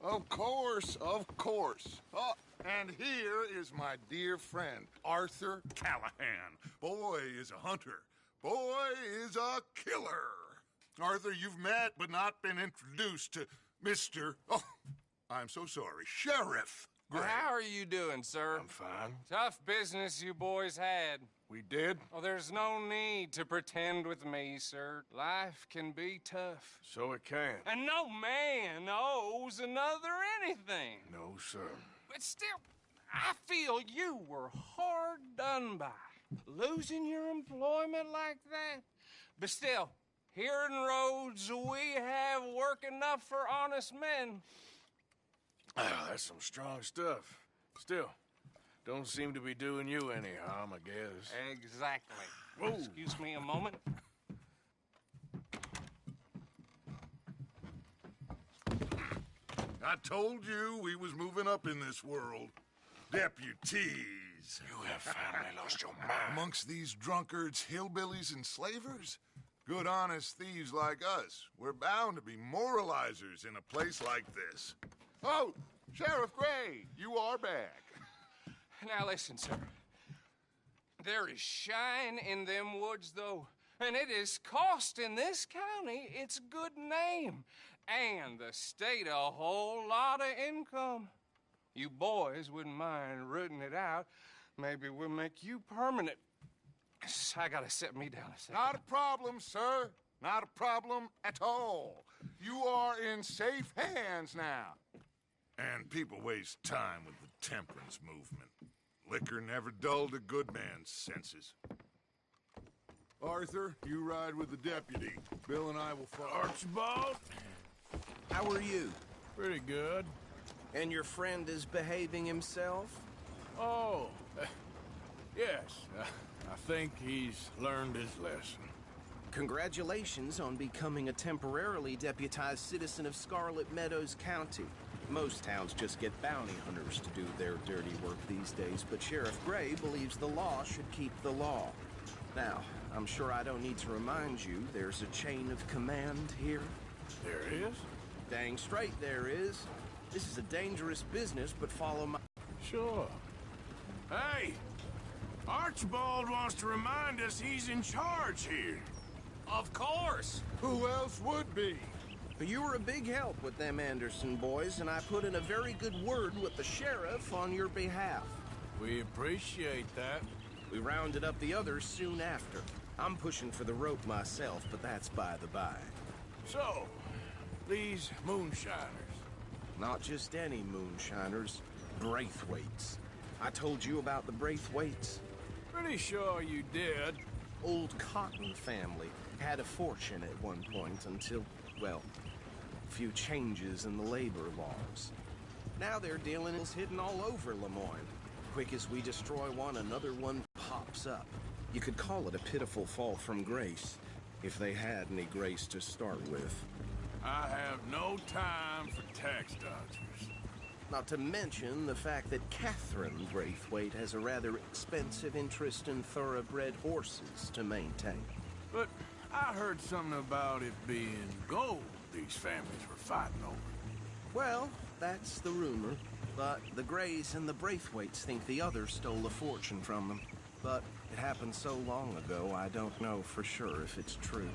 Of course, of course. Oh, and here is my dear friend, Arthur Callahan. Boy is a hunter. Boy is a killer. Arthur, you've met but not been introduced to Mr. Oh, I'm so sorry, Sheriff Gray. Well, how are you doing, sir? I'm fine. Tough business you boys had. We did? Oh, there's no need to pretend with me, sir. Life can be tough. So it can. And no man owes another anything. No, sir. But still, I feel you were hard done by. Losing your employment like that. But still, here in Rhodes, we have work enough for honest men. Ah, that's some strong stuff. Still, don't seem to be doing you any harm, I guess. Exactly. Whoa. Excuse me a moment. I told you we was moving up in this world. Deputies. You have finally lost your mind. Amongst these drunkards, hillbillies, and slavers? Good, honest thieves like us. We're bound to be moralizers in a place like this. Oh, Sheriff Gray, you are back. Now listen, sir. There is shine in them woods, though, and it is costing this county its good name and the state a whole lot of income. You boys wouldn't mind rooting it out. Maybe we'll make you permanent. I gotta set me down a second. Not a problem, sir. Not a problem at all. You are in safe hands now. And people waste time with the temperance movement. Liquor never dulled a good man's senses. Arthur, you ride with the deputy. Bill and I will follow. Archibald? How are you? Pretty good. And your friend is behaving himself? Oh, yes. I think he's learned his lesson. Congratulations on becoming a temporarily deputized citizen of Scarlet Meadows County. Most towns just get bounty hunters to do their dirty work these days, but Sheriff Gray believes the law should keep the law. Now, I'm sure I don't need to remind you there's a chain of command here. There is? Dang straight there is. This is a dangerous business, but follow my... Sure. Hey! Archibald wants to remind us he's in charge here. Of course! Who else would be? You were a big help with them Anderson boys, and I put in a very good word with the sheriff on your behalf. We appreciate that. We rounded up the others soon after. I'm pushing for the rope myself, but that's by the by. So, these moonshiners. Not just any moonshiners, Braithwaites. I told you about the Braithwaites? Pretty sure you did. Old Cotton family had a fortune at one point until, well, a few changes in the labor laws. Now their dealing is hidden all over Lemoyne. Quick as we destroy one, another one pops up. You could call it a pitiful fall from grace, if they had any grace to start with. I have no time for tax dodgers. Not to mention the fact that Catherine Braithwaite has a rather expensive interest in thoroughbred horses to maintain. But I heard something about it being gold these families were fighting over. Well, that's the rumor. But the Grays and the Braithwaites think the others stole a fortune from them. But it happened so long ago, I don't know for sure if it's true.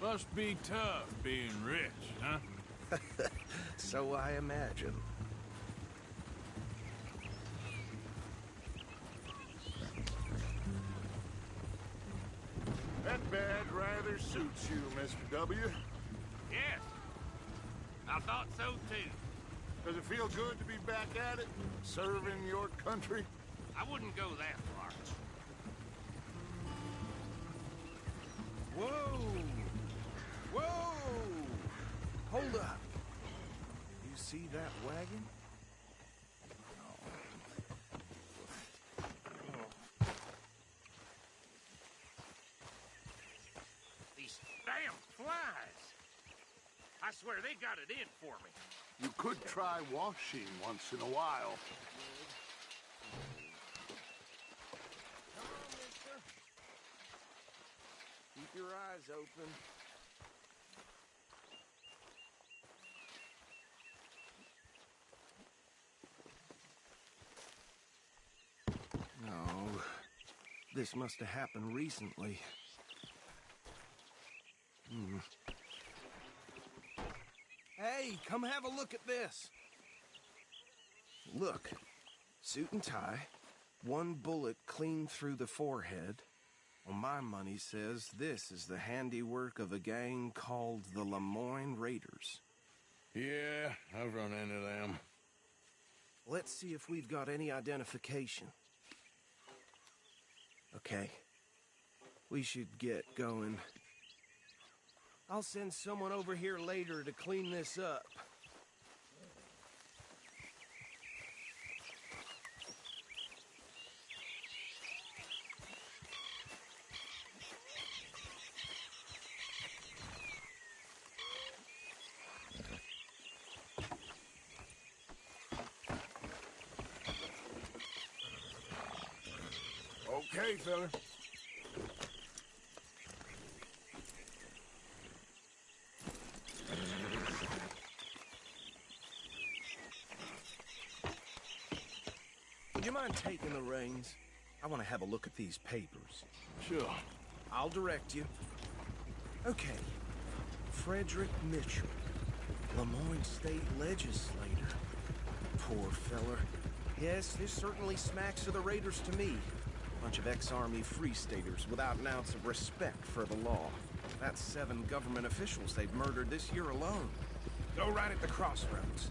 Must be tough being rich, huh? So I imagine. That badge rather suits you, Mr. W. Yes. I thought so, too. Does it feel good to be back at it, serving your country? I wouldn't go that far. Whoa! Whoa! Hold up. You see that wagon? These damn flies. I swear they got it in for me. You could try washing once in a while. Come on, mister. Keep your eyes open. This must have happened recently. Hey, come have a look at this. Look, suit and tie, one bullet clean through the forehead. Well, my money says this is the handiwork of a gang called the Lemoyne Raiders. Yeah, I've run into them. Let's see if we've got any identification. Okay. We should get going. I'll send someone over here later to clean this up. Okay, fella. Would you mind taking the reins? I want to have a look at these papers. Sure. I'll direct you. Okay. Frederick Mitchell, Lemoyne State Legislator. Poor feller. Yes, this certainly smacks of the Raiders to me. Bunch of ex-Army Free Staters without an ounce of respect for the law. That's 7 government officials they've murdered this year alone. Go right at the crossroads.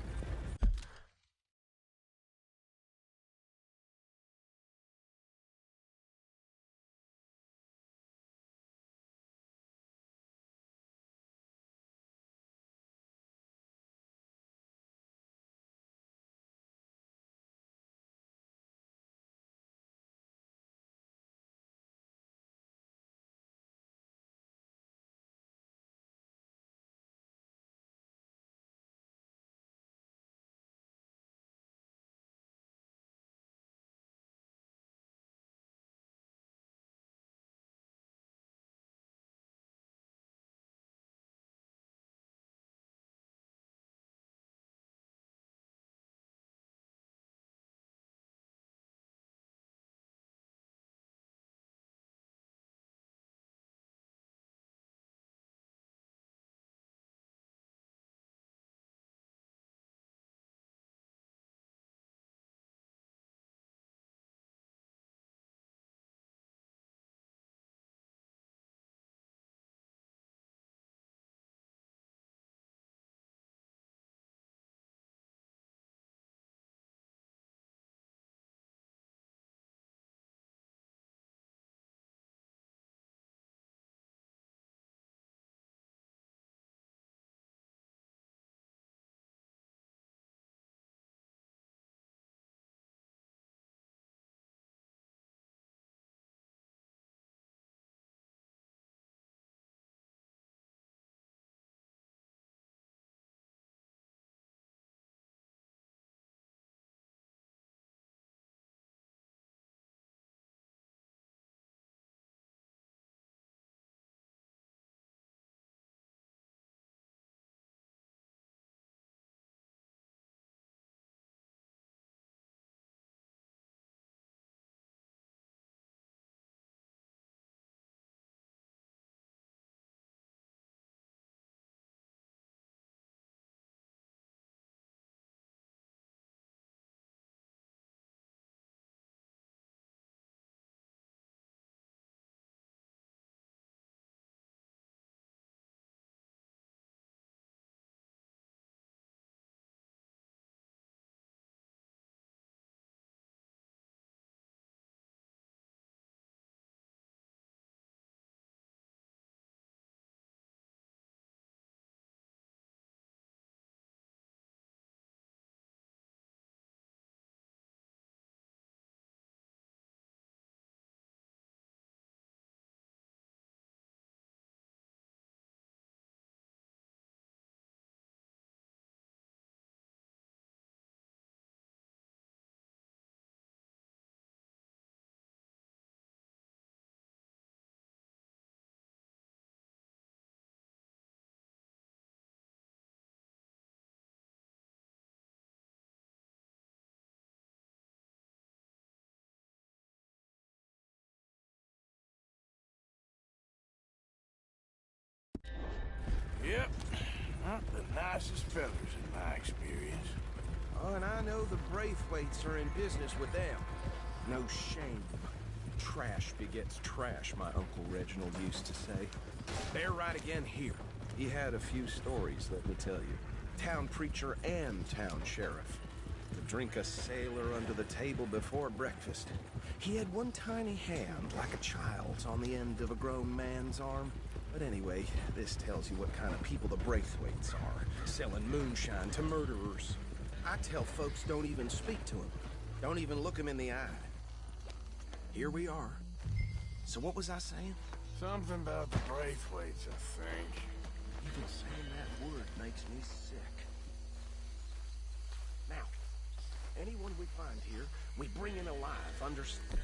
nicest fellas in my experience. Oh, and I know the Braithwaites are in business with them. No shame. Trash begets trash, my Uncle Reginald used to say. They're right again here. He had a few stories, let me tell you. Town preacher and town sheriff. To drink a sailor under the table before breakfast. He had one tiny hand, like a child's, on the end of a grown man's arm. But anyway, this tells you what kind of people the Braithwaites are. Selling moonshine to murderers. I tell folks don't even speak to him. Don't even look him in the eye. Here we are. So what was I saying? Something about the Braithwaites, I think. Even saying that word makes me sick. Now, anyone we find here, we bring in alive, understood?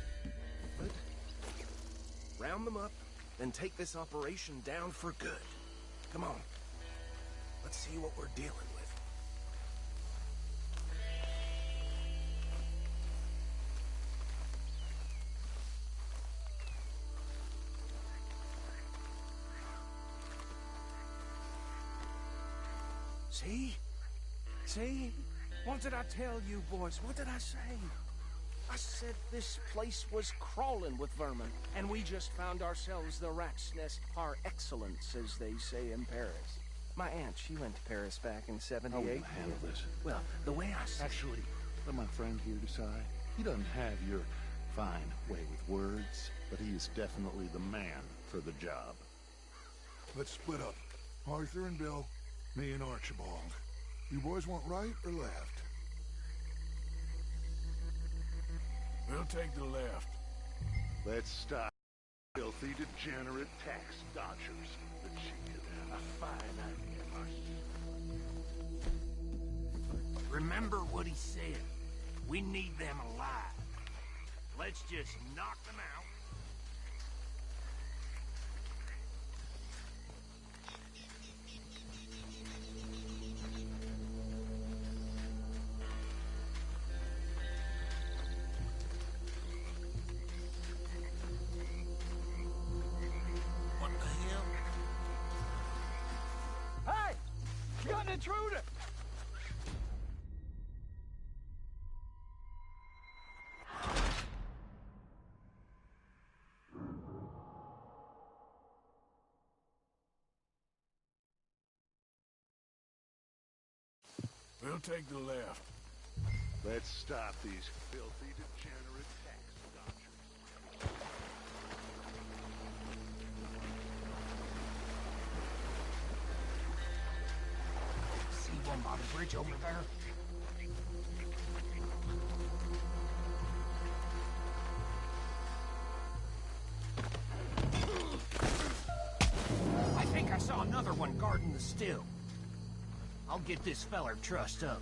Round them up, then take this operation down for good. Come on. Let's see what we're dealing with. See? See? What did I tell you, boys? What did I say? I said this place was crawling with vermin, and we just found ourselves the rat's nest par excellence, as they say in Paris. My aunt, she went to Paris back in '78. I will handle this. Well, the way I said... Actually, let my friend here decide. He doesn't have your fine way with words, but he is definitely the man for the job. Let's split up. Arthur and Bill, me and Archibald. You boys want right or left? We'll take the left. Let's stop filthy, degenerate tax dodgers. The chicken. A fine idea, Marcy. Remember what he said. We need them alive. Let's just knock them out. Intruder! We'll take the left. Let's stop these filthy, degenerate tax dodgers. One by the bridge over there. I think I saw another one guarding the still. I'll get this feller trussed up.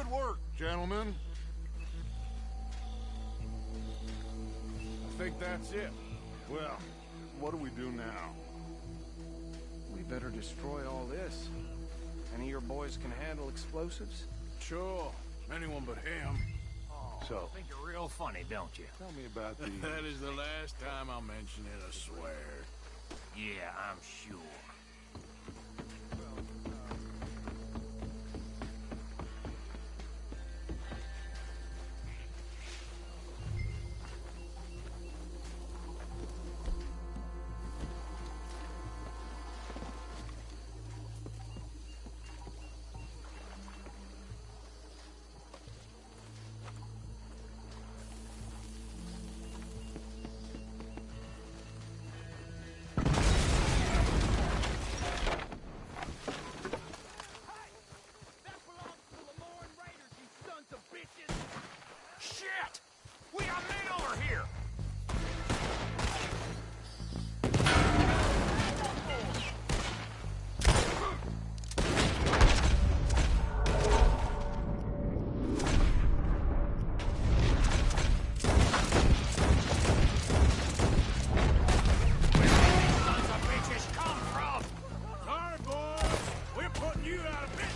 Good work, gentlemen. I think that's it. Well, what do we do now? We better destroy all this. Any of your boys can handle explosives? Sure. Anyone but him. So, you think you're real funny, don't you? Tell me about the... That is the last time I'll mention it, I swear. Yeah, I'm sure. Shit! We got men over here! Sons of bitches come from? Sorry, boys. We're putting you out of business.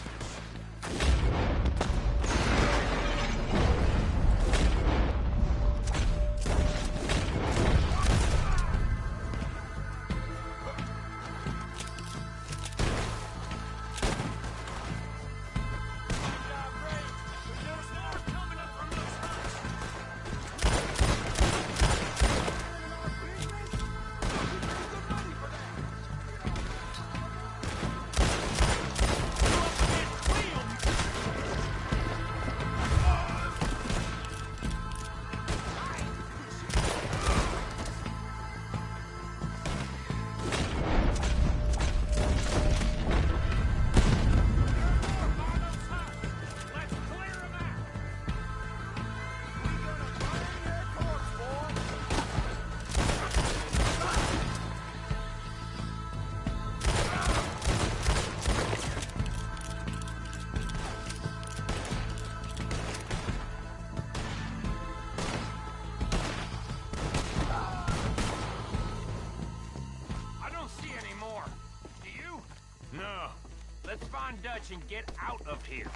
Let's find Dutch and get out of here.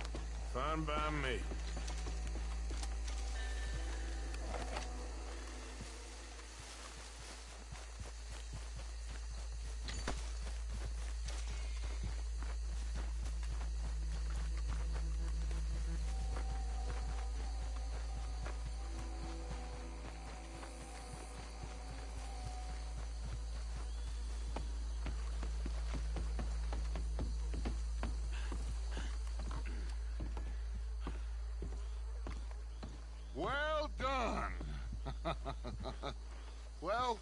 Fine by me. Well done. Well,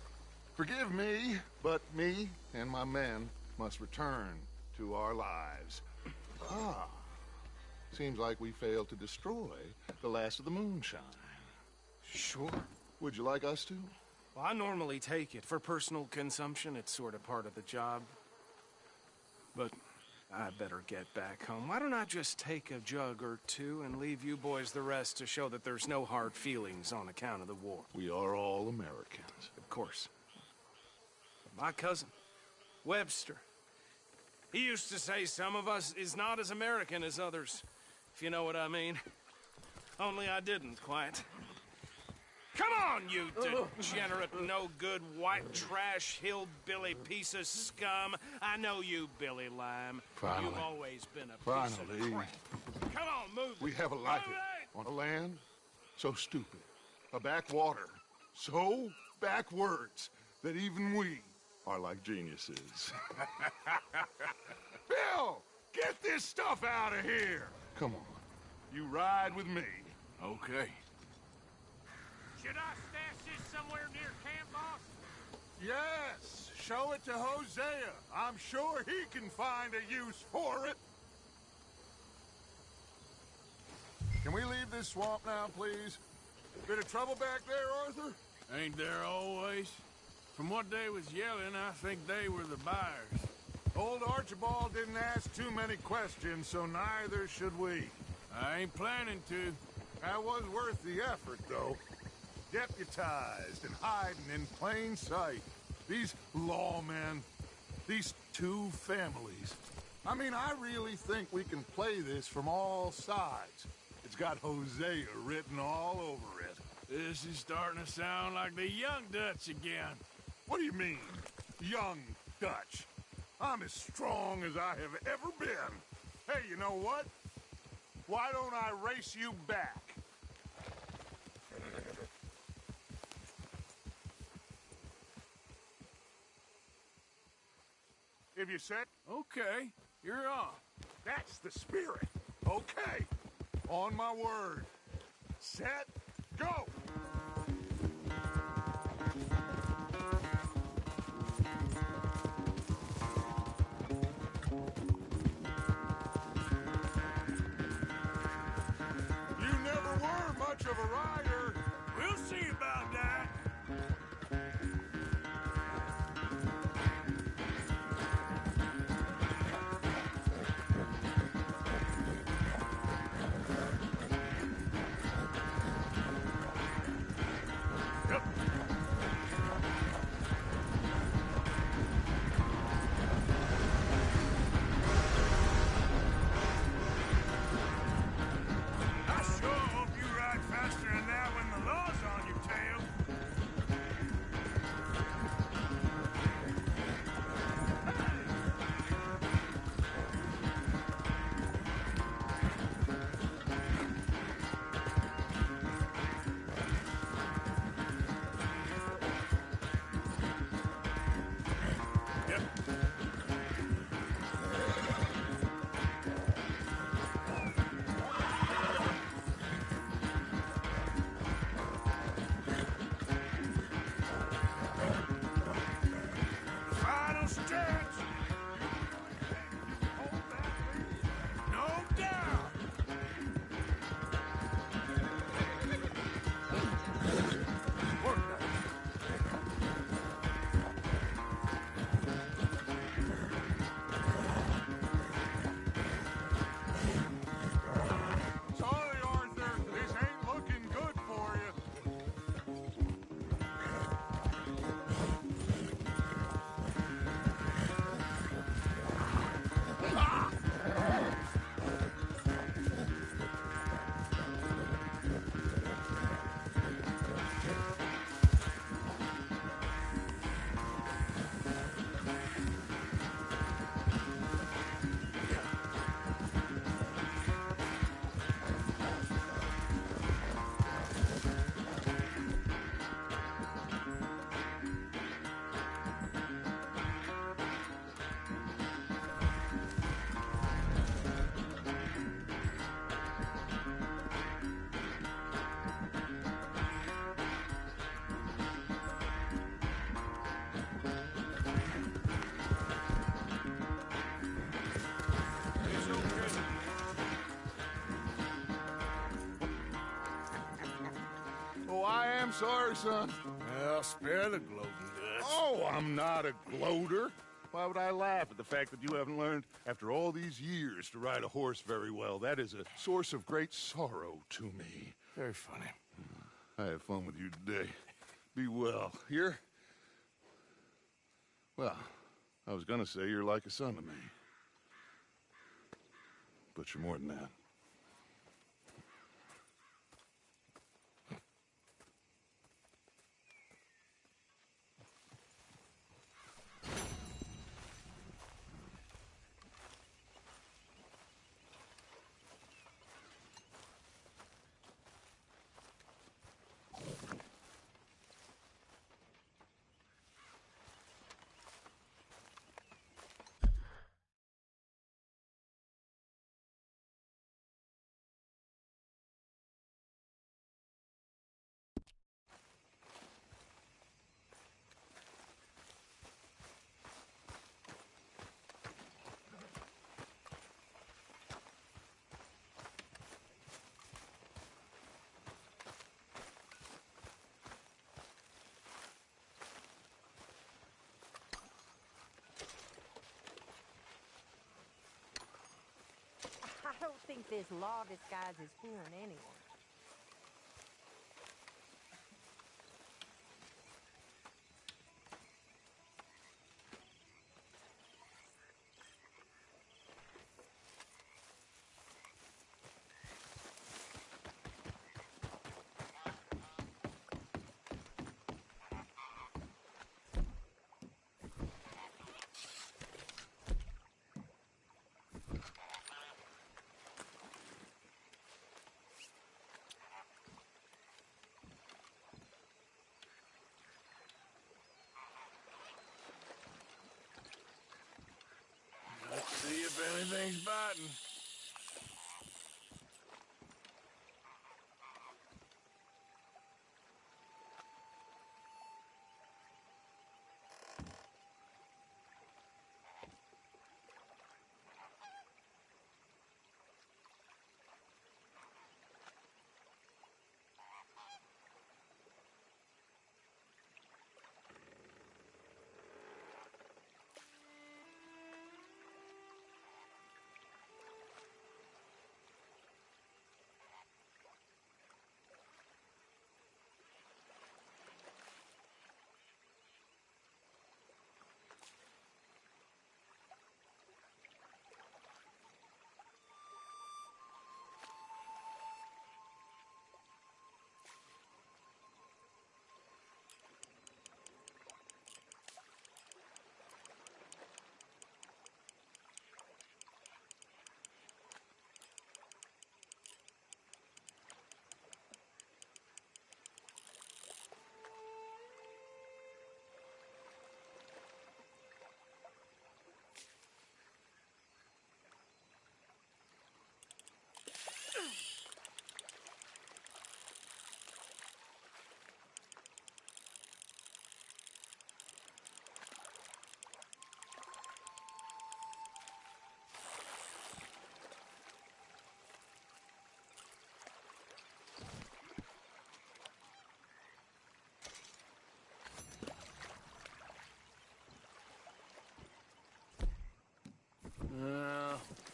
forgive me, but me and my men must return to our lives. Ah, seems like we failed to destroy the last of the moonshine. Sure. Would you like us to? Well, I normally take it for personal consumption. It's sort of part of the job. But I better get back home. Why don't I just take a jug or two and leave you boys the rest to show that there's no hard feelings on account of the war? We are all Americans. Of course. But my cousin, Webster, he used to say some of us is not as American as others, if you know what I mean. Only I didn't quite. Come on, you degenerate, no-good, white trash, hillbilly piece of scum. I know you, Billy Lime. Finally. You've always been a piece of crap. Come on, move. We haven't liked it. On a land so stupid. A backwater so backwards that even we are like geniuses. Bill, get this stuff out of here. Come on. You ride with me. Okay. Should I stash this somewhere near camp, boss? Yes, show it to Hosea. I'm sure he can find a use for it. Can we leave this swamp now, please? Bit of trouble back there, Arthur? Ain't there always? From what they was yelling, I think they were the buyers. Old Archibald didn't ask too many questions, so neither should we. I ain't planning to. That was worth the effort, though. Deputized and hiding in plain sight. These lawmen, these two families. I mean, I really think we can play this from all sides. It's got Hosea written all over it. This is starting to sound like the Young Dutch again. What do you mean, Young Dutch? I'm as strong as I have ever been. Hey, you know what? Why don't I race you back? If you said... Okay, you're on. That's the spirit. Okay. On my word. Set, go! You never were much of a rider. We'll see about that. I sure hope you ride faster than that when the law's on your tail. Final stretch. No doubt. Sorry, Arthur. This ain't looking good for you. It's okay. Oh, I am sorry, son. Well, spare the gloating guts. Oh, I'm not a gloater. Why would I laugh at the fact that you haven't learned, after all these years, to ride a horse very well? That is a source of great sorrow to me. Very funny. I had fun with you today. Be well. Here? Well, I was gonna say you're like a son to me. But you're more than that. don't think this law disguise is fooling anyone. Let's see if anything's biting.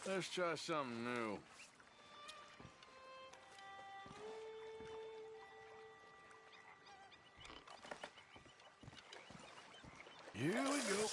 Let's try something new. Here we go.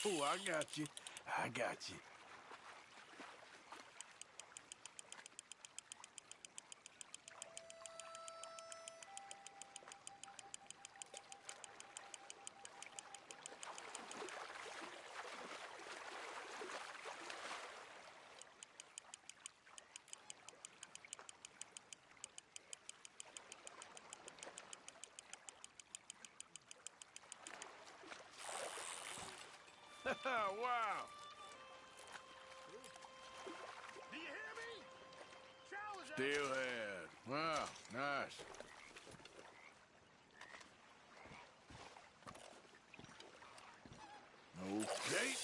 Oh, I got you. I got you. Wow. Do you hear me? Challenge Steelhead. Wow, nice. Okay.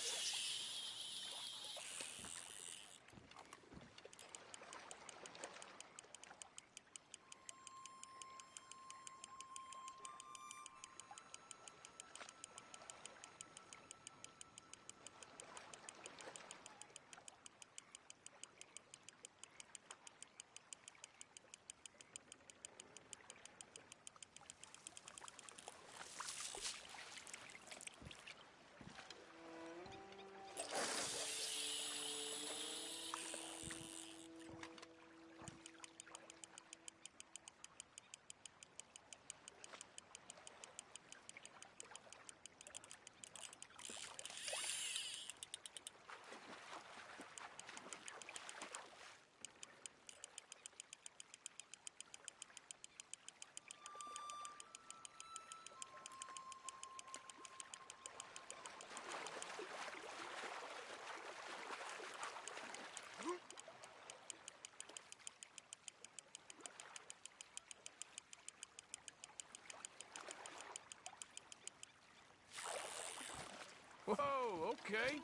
Whoa, okay.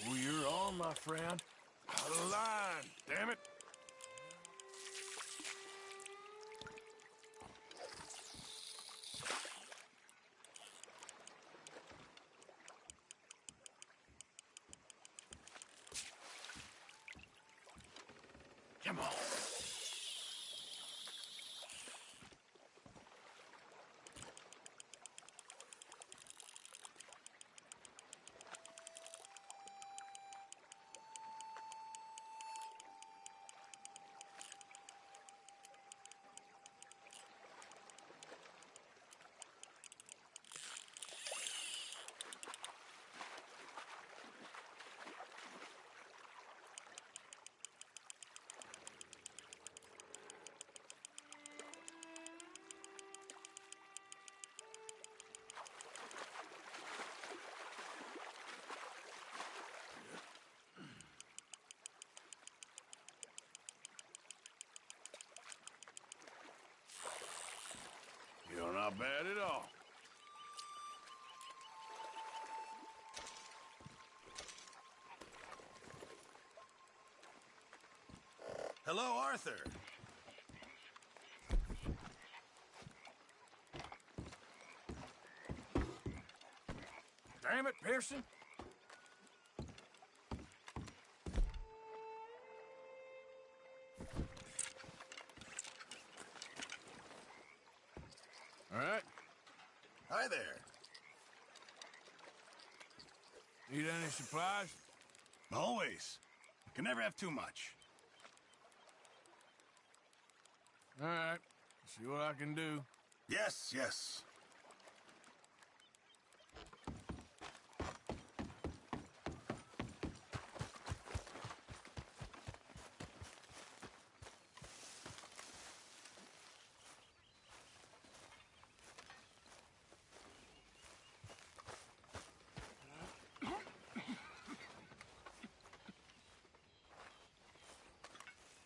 Oh, you're on, my friend. Out of line, damn it. Come on. You're not bad at all. Hello, Arthur. Damn it, Pearson. All right. Hi there. Need any supplies? Always. Can never have too much. All right. See what I can do. Yes, yes.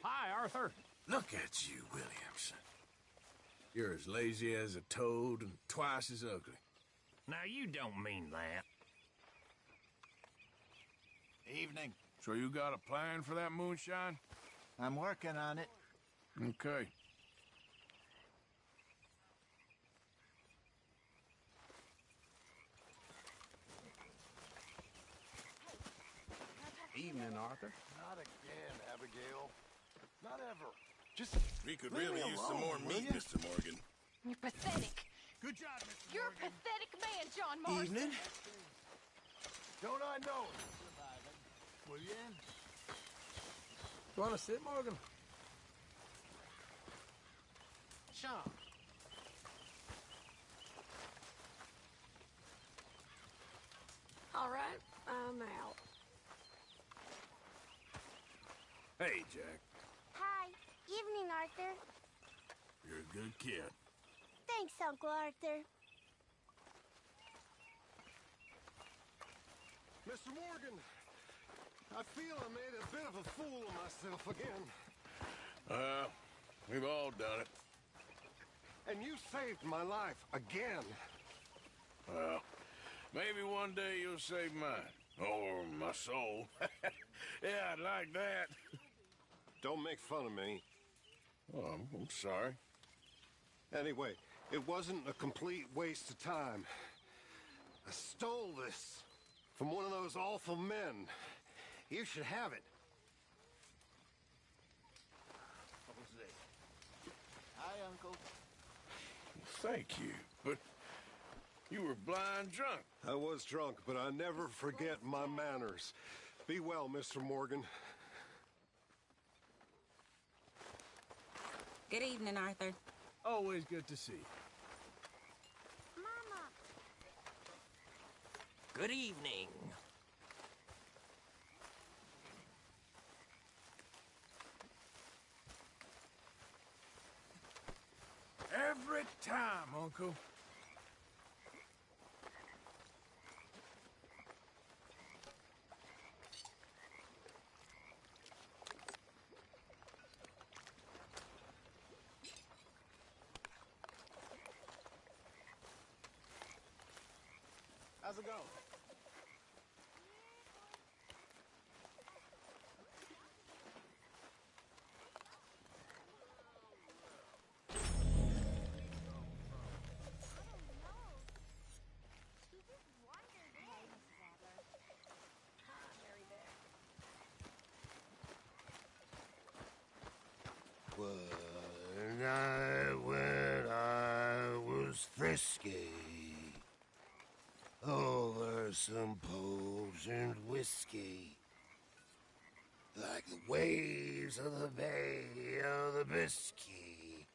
Hi, Arthur. Look at you, Williamson. You're as lazy as a toad and twice as ugly. Now, you don't mean that. Evening. So you got a plan for that moonshine? I'm working on it. Okay. Evening, Arthur. Not again, Abigail. Not ever. Just We could leave really me use some alone, more will meat, ya? Mr. Morgan. You're pathetic. Good job, Mr. You're a pathetic man, John Marston. Evening. Don't I know it? William? You want to sit, Morgan? Sean. All right, I'm out. Hey, Jack. Hi. Evening, Arthur. You're a good kid. Thanks, Uncle Arthur. Mr. Morgan, I feel I made a bit of a fool of myself again. We've all done it. And you saved my life again. Well, maybe one day you'll save mine. Or my soul. Yeah, I'd like that. Don't make fun of me. Oh, I'm sorry. Anyway, it wasn't a complete waste of time. I stole this from one of those awful men. You should have it. Hi, Uncle. Thank you, but You were blind drunk. I was drunk, but I never forget my manners. Be well, Mr. Morgan. Good evening, Arthur. Always good to see you. Good evening. Every time, Uncle. How's it going? When I was frisky, over some potent whiskey, like the waves of the Bay of the Biscay,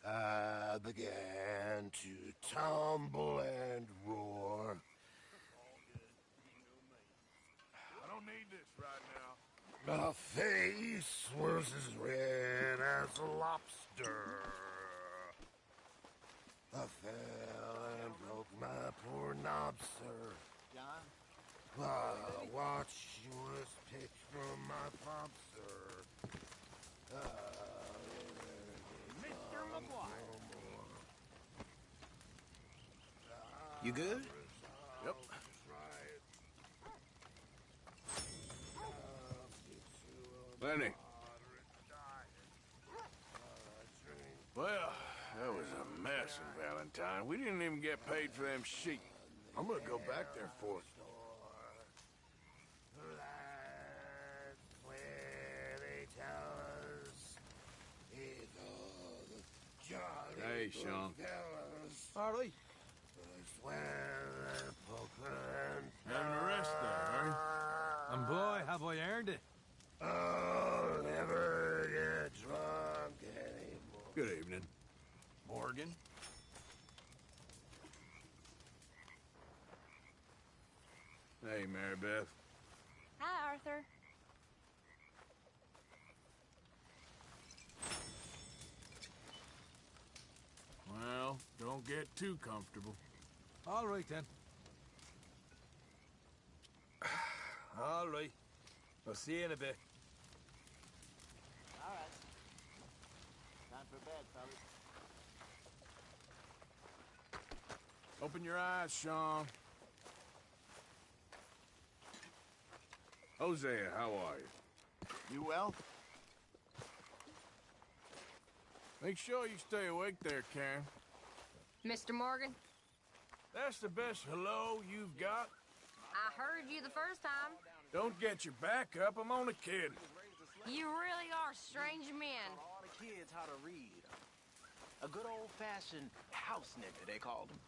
I began to tumble and roar. I don't need this right now. My face was as red as a lobster. I fell and broke my poor knobster. John? My watch was picked from my popster. Mr. McGuire. You good? Yep. Lenny. Well, that was a mess in Valentine. We didn't even get paid for them sheep. I'm gonna go back there for it. Hey, Sean. All right. Having a rest there, eh? And boy, have I earned it. I'll never get drunk anymore. Good evening. Morgan? Hey, Mary Beth. Hi, Arthur. Well, don't get too comfortable. All right, then. All right. I'll see you in a bit. All right. Time for bed, fellas. Open your eyes, Sean. Hosea, how are you? You well? Make sure you stay awake there, Karen. Mr. Morgan, That's the best hello you've got? I heard you the first time. Don't get your back up, I'm only kidding. You really are strange men. All the kids how to read. A good old-fashioned house nigger, they called him.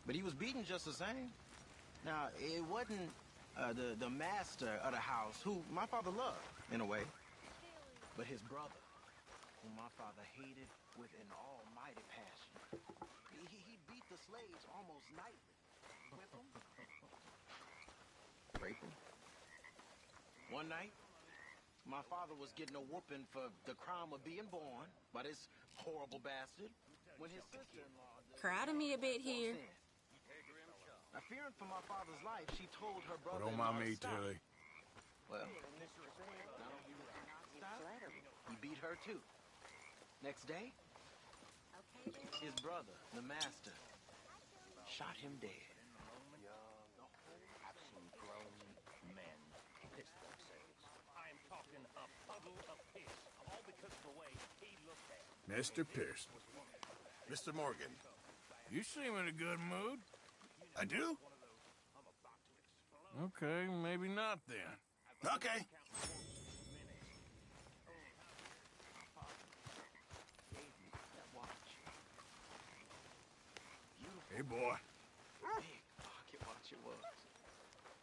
But he was beaten just the same. Now, it wasn't the master of the house, who my father loved, in a way, but his brother, whom my father hated with an almighty passion. He beat the slaves almost nightly. Whip them. Rape them. One night, my father was getting a whooping for the crime of being born by this horrible bastard when his sister-in-law... Crowding me a bit here. Now, fearing for my father's life, she told her brother... Don't mind me, Tilly. Well, he beat her too. Next day, his brother, the master, shot him dead. I've seen grown men piss themselves. I am talking a puddle of piss, all because of the way he looked at me. Mr. Pearson. Mr. Morgan. You seem in a good mood. I do? Okay, maybe not then. Okay. Hey, boy.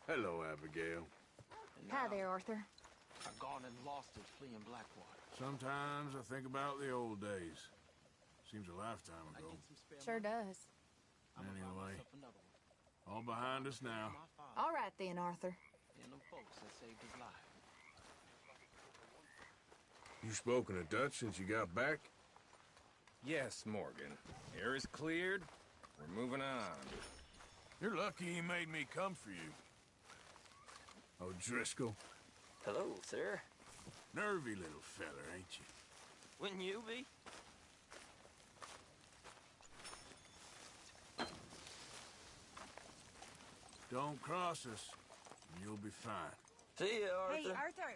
Hello, Abigail. Hi there, Arthur. I've gone and lost it fleeing Blackwater. Sometimes I think about the old days. Seems a lifetime ago. Sure does. Anyway, all behind us now. All right then, Arthur. And them folks that saved his life. You spoken to Dutch since you got back? Yes, Morgan. Air is cleared. We're moving on. You're lucky he made me come for you. O'Driscoll. Hello, sir. Nervy little feller, ain't you? Wouldn't you be? Don't cross us, and you'll be fine. See ya, Arthur. Hey, Arthur.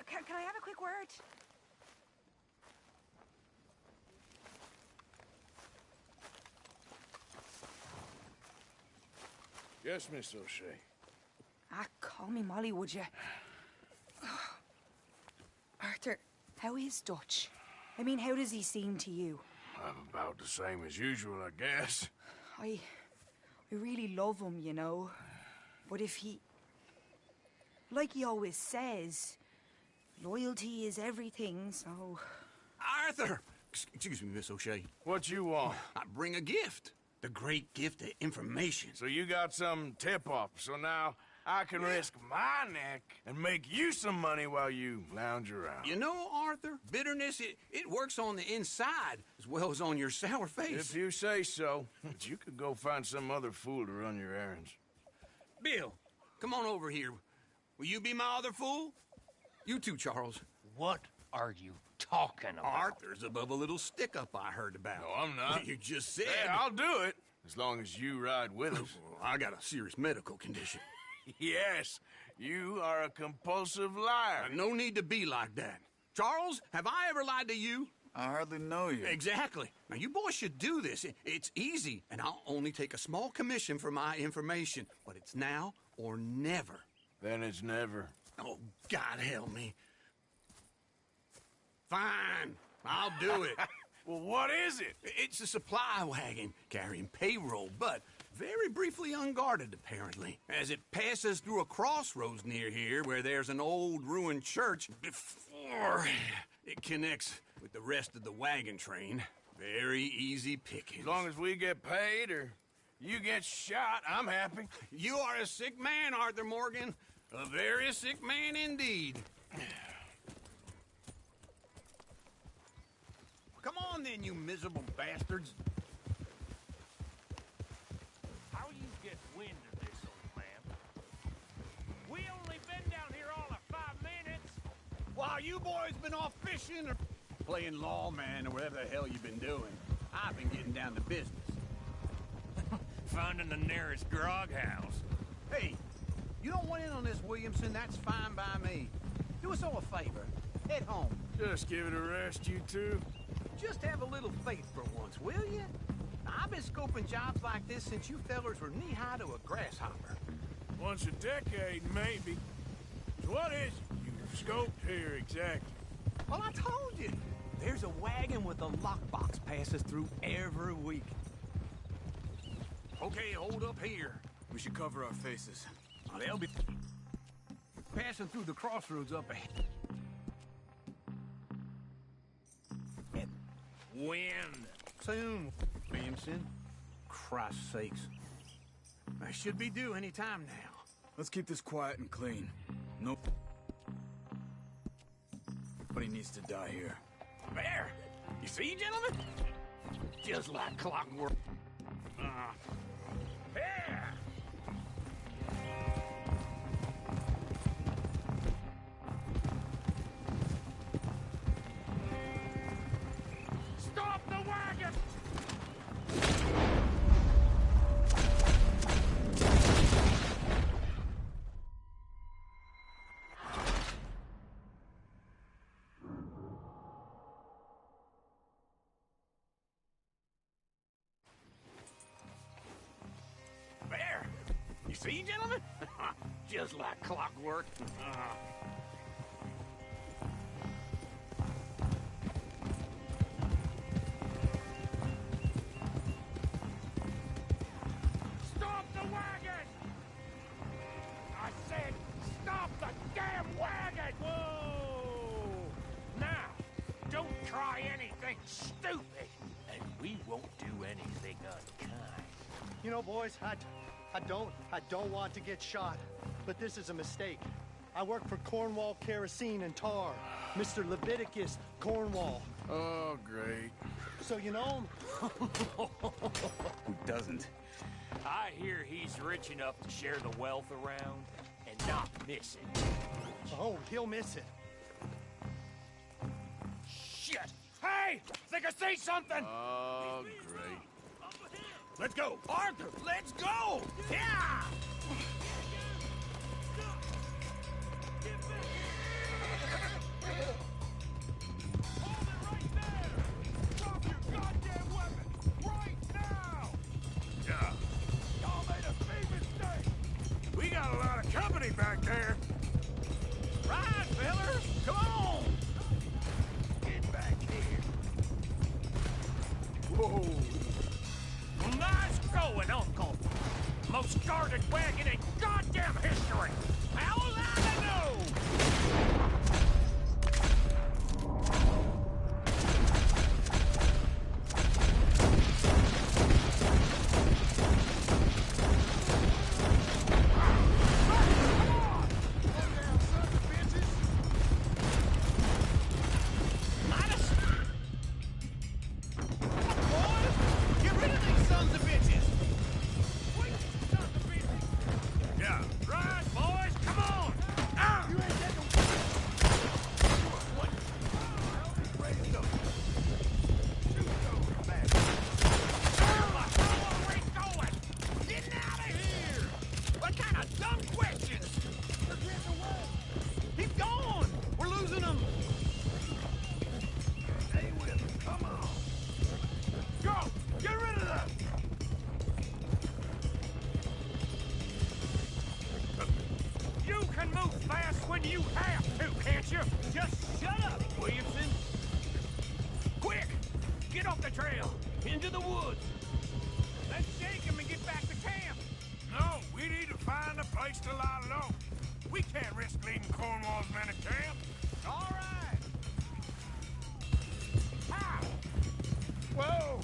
Can I have a quick word? Yes, Miss O'Shea. Ah, call me Molly, would you? Arthur, how is Dutch? I mean, how does he seem to you? I'm about the same as usual, I guess. I really love him, you know. But if he... Like he always says, loyalty is everything, so... Arthur! Excuse me, Miss O'Shea. What you want? I bring a gift. The great gift of information. So you got some tip-off, so now I can risk my neck and make you some money while you lounge around. You know, Arthur, bitterness, it works on the inside as well as on your sour face. If you say so. But you could go find some other fool to run your errands. Bill, come on over here. Will you be my other fool? You too, Charles. What are you talking about? Arthur's above a little stick-up I heard about. No, I'm not. You just said... Hey, I'll do it, as long as you ride with us. I got a serious medical condition. Yes, you are a compulsive liar. No need to be like that. Charles, have I ever lied to you? I hardly know you. Exactly. Now, you boys should do this. It's easy, and I'll only take a small commission for my information. But it's now or never. Then it's never. Oh, God help me. Fine, I'll do it. Well, what is it? It's a supply wagon carrying payroll, but very briefly unguarded, apparently, as it passes through a crossroads near here where there's an old ruined church before it connects with the rest of the wagon train. Very easy pickings. As long as we get paid or you get shot, I'm happy. You are a sick man, Arthur Morgan. A very sick man indeed. Come on then, you miserable bastards. How you get wind of this, old man? We only been down here all of 5 minutes. While you boys been off fishing or playing lawman or whatever the hell you've been doing, I've been getting down to business. Finding the nearest grog house. Hey, you don't want in on this, Williamson, that's fine by me. Do us all a favor. Head home. Just give it a rest, you two. Just have a little faith for once, will you? Now, I've been scoping jobs like this since you fellers were knee-high to a grasshopper. Once a decade, maybe. So what is it you've scoped here exactly? Well, I told you. There's a wagon with a lockbox passes through every week. Okay, hold up here. We should cover our faces. They'll be passing through the crossroads up ahead. Wind. Soon, Williamson. Christ's sakes. I should be due any time now. Let's keep this quiet and clean. Nope. Nobody needs to die here. There! You see, gentlemen? Just like clockwork. Here! Stop the wagon! There! You see, gentlemen? Just like clockwork. Stop the wagon! ain't stupid, and we won't do anything unkind. You know, boys, I don't want to get shot, but this is a mistake. I work for Cornwall Kerosene and Tar, Mr. Leviticus Cornwall. Oh, great. So you know him? Who doesn't? I hear he's rich enough to share the wealth around and not miss it. Oh, he'll miss it. Shit! Hey! Think I see something? Oh, great. Let's go! Arthur, let's go! Yeah! We got a lot of company back there. Right, fellers! Come on! Get back here. Whoa. Nice going, Uncle. Most guarded wagon in goddamn history. How will I know? Yeah. Right, boys, come on! You ain't getting what? Ready to go. Shoot those bastards. Where are we going? Getting out of here! What kind of dumb questions? They're getting away. Keep going! We're losing them. Stay with them. Come on. Go! Get rid of them! You can move fast when you have to, can't you? Just shut up, Williamson. Quick! Get off the trail! Into the woods! Let's shake him and get back to camp! No, we need to find a place to lie low. We can't risk leading Cornwall's men to camp. All right! Ah! Whoa!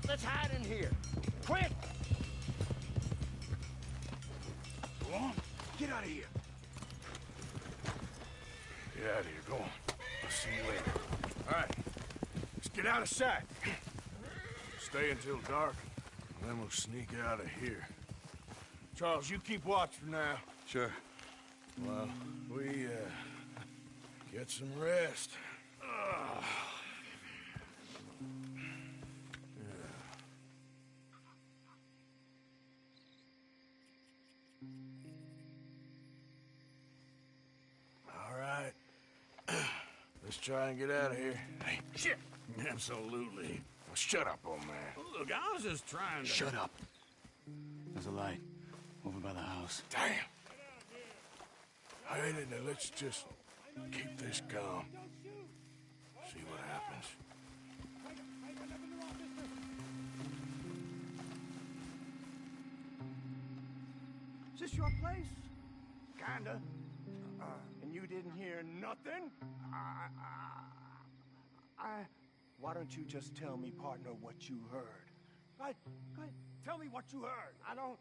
Let's hide in here. Quick! Go on. Get out of here. Get out of here. Go on. I'll see you later. All right. Let's get out of sight. Stay until dark, and then we'll sneak out of here. Charles, you keep watch for now. Sure. Well, we, get some rest. Ugh. All right. Let's try and get out of here. Hey, shit! Absolutely. Well, shut up, old man. Look, I was just trying to... Shut up. There's a light over by the house. Damn. All right, now let's just keep this calm. See what happens. Is this your place? Kinda. And you didn't hear nothing? Why don't you just tell me, partner, what you heard? Go ahead. Tell me what you heard. I don't...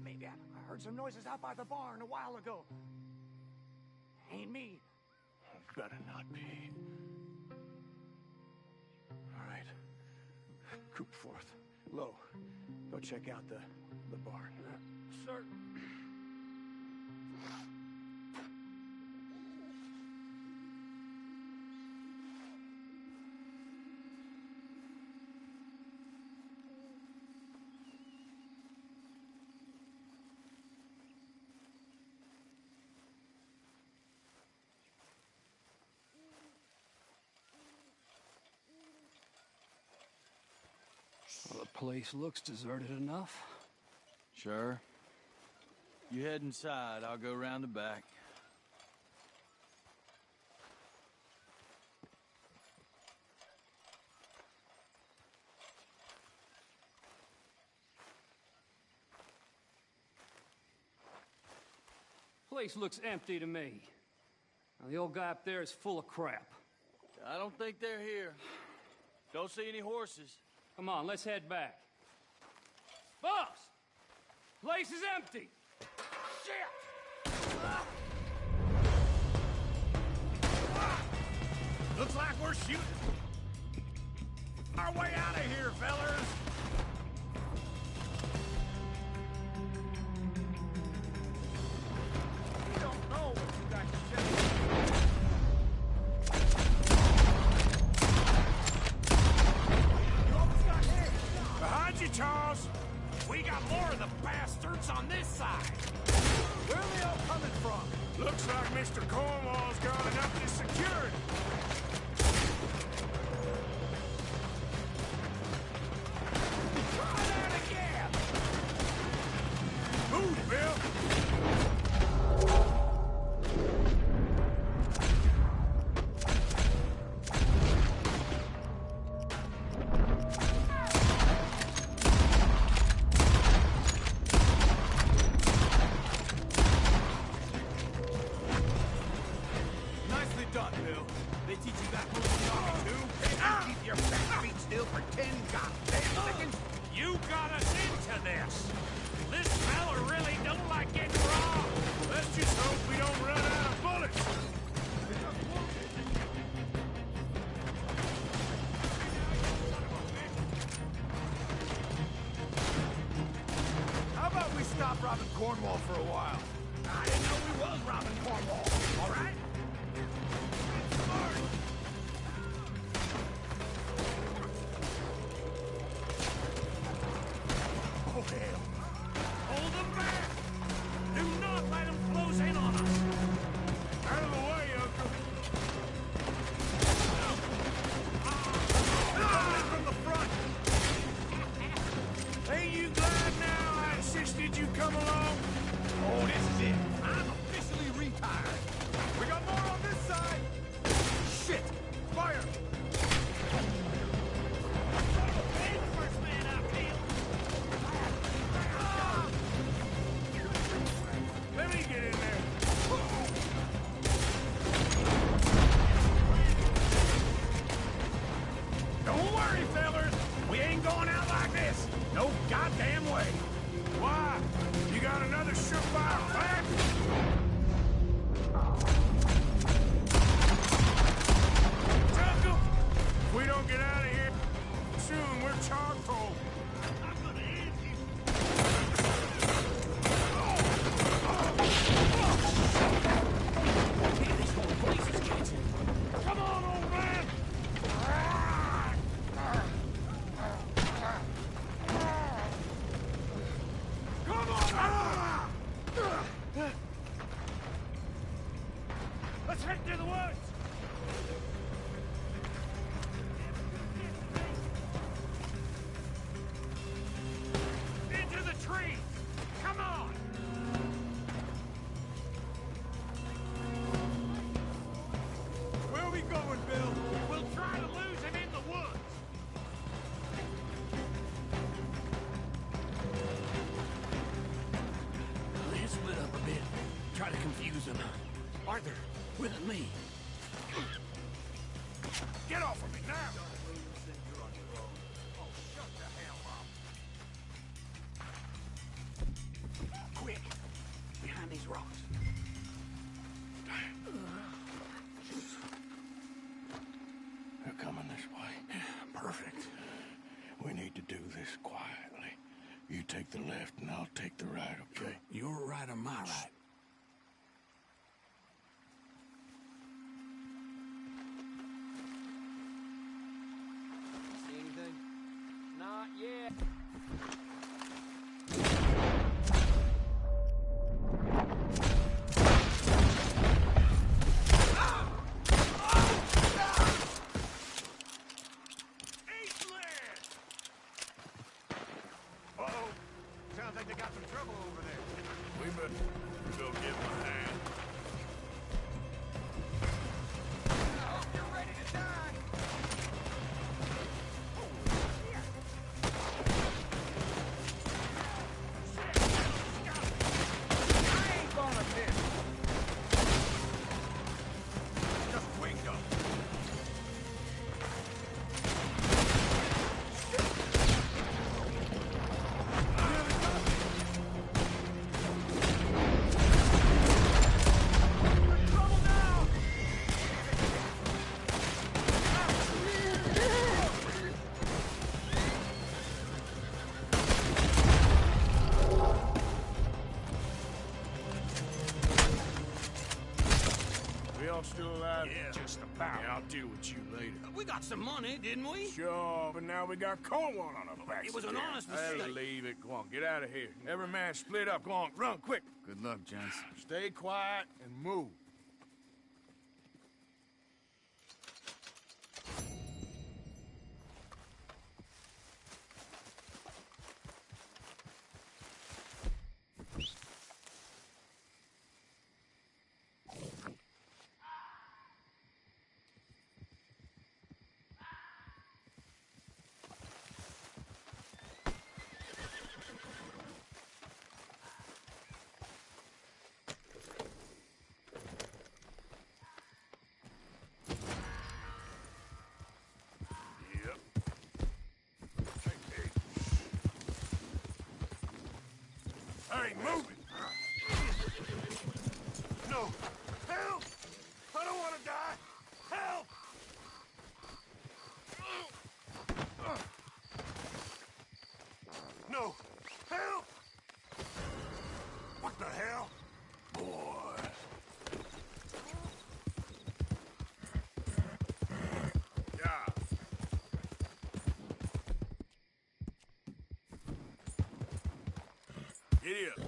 Maybe I heard some noises out by the barn a while ago. Ain't me. Better not be. All right. Coopforth. Low. Go check out the barn. Sir. Well, the place looks deserted enough. Sure. You head inside, I'll go round the back. Place looks empty to me. Now, the old guy up there is full of crap. I don't think they're here. Don't see any horses. Come on, let's head back. Boss! Place is empty! Shit! Looks like we're shooting our way out of here, fellers! We don't know what you got to say. You almost got hit! Behind you, Charles! We got more of the bastards on this side! Where are they all coming from? Looks like Mr. Cornwall's got enough to secure it. Try that again! Move, Bill! Nicely done, Bill. They teach you that move talking too? And you keep your back feet still for 10 goddamn seconds? You got us into this! This fella really don't like getting raw! Let's just hope we don't run out of bullets! How about we stop robbing Cornwall for a while? I didn't know we was robbing Cornwall, all right? Oh, hell. Hold them back! Do not let them close in on us! Out of the way, Uncle! Coming in from the front! Ain't you glad now I insisted you come along? Oh, this is it. I'm officially retired. We got more on this side! Shit! Fire! First man out, Peel! Let me get in there. Don't worry, fellers. We ain't going out like this. No goddamn way. Why? You got another surefire plan? Jungle, if we don't get out of here soon, we're charcoal. I'm gonna end you. This whole place is getting. Come on, old man! Come on! Let's head to the woods! Into the trees! Come on! Where are we going, Bill? We'll try to lose him in the woods! Let's split up a bit. Try to confuse him. Arthur, with me. Get off of me now! Quick! Behind these rocks. They're coming this way. Perfect. We need to do this quietly. You take the left and I'll take the right, okay? Your right or my right? See anything? Not yet. Uh-oh. Sounds like they got some trouble over there. We better go give him a hand. You're ready to die! I ain't gonna miss! Just winged up! Just about. Yeah, I'll deal with you later. We got some money, didn't we? Sure, but now we got Cornwall on our backs. It was an again. honest mistake. Hey, leave it. Go on, get out of here. Every man split up. Go on, run, quick. Good luck, gents. Stay quiet and move. Hey, move it! No! Help! I don't want to die! Help! No! Help! What the hell? Boy. Yeah. Giddy up.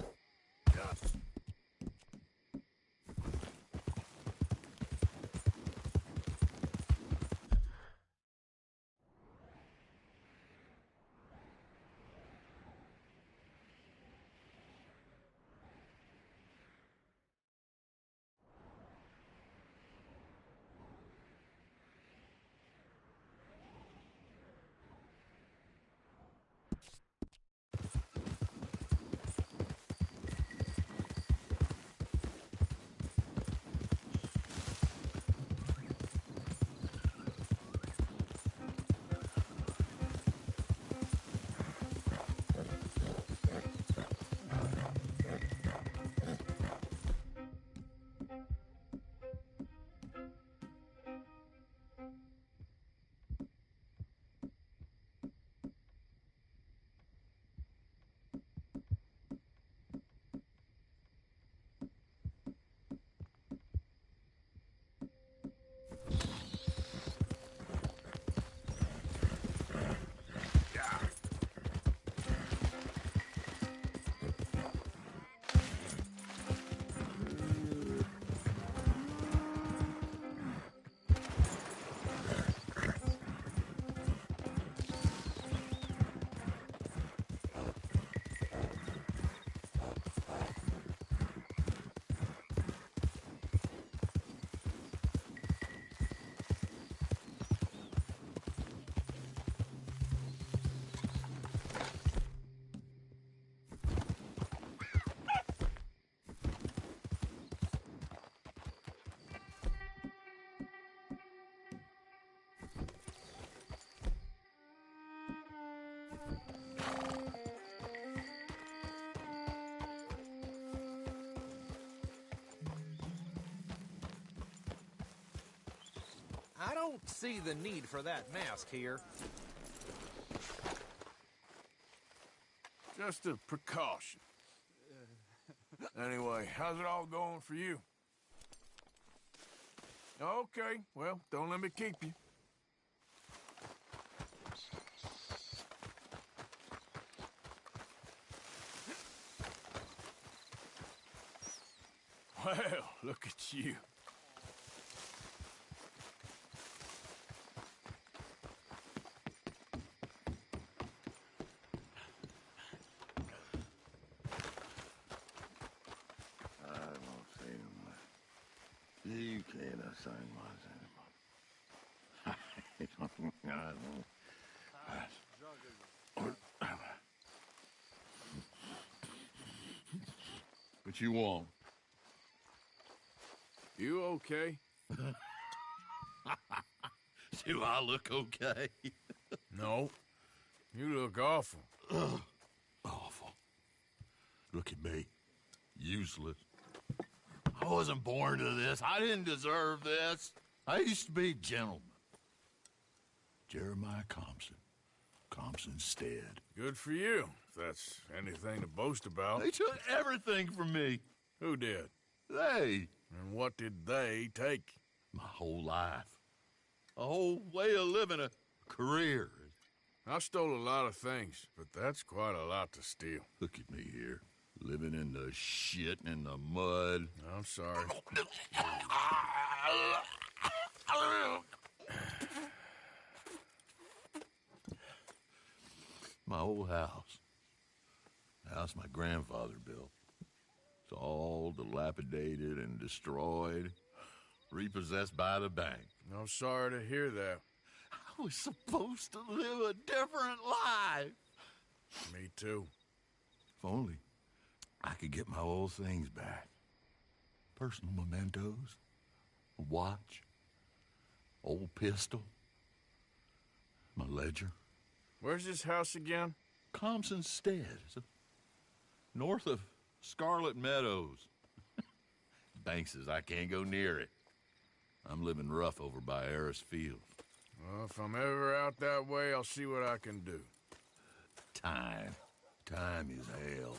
I don't see the need for that mask here. Just a precaution. Anyway, how's it all going for you? Okay, well, don't let me keep you. Well, look at you. You can't assign What you want? You okay? Do I look okay? No. You look awful. Awful. Look at me. Useless. I wasn't born to this. I didn't deserve this. I used to be a gentleman. Jeremiah Compson. Compson's dead. Good for you, if that's anything to boast about. They took everything from me. Who did? They. And what did they take? My whole life. A whole way of living, a career. I stole a lot of things, but that's quite a lot to steal. Look at me here, living in the shit and the mud. I'm sorry. My old house. The house my grandfather built. It's all dilapidated and destroyed, repossessed by the bank. I'm sorry to hear that. I was supposed to live a different life. Me too. If only I could get my old things back. Personal mementos, a watch, old pistol, my ledger. Where's this house again? Compson Stead, north of Scarlet Meadows. Bank says I can't go near it. I'm living rough over by Harris Field. Well, if I'm ever out that way, I'll see what I can do. Time. Time is hell.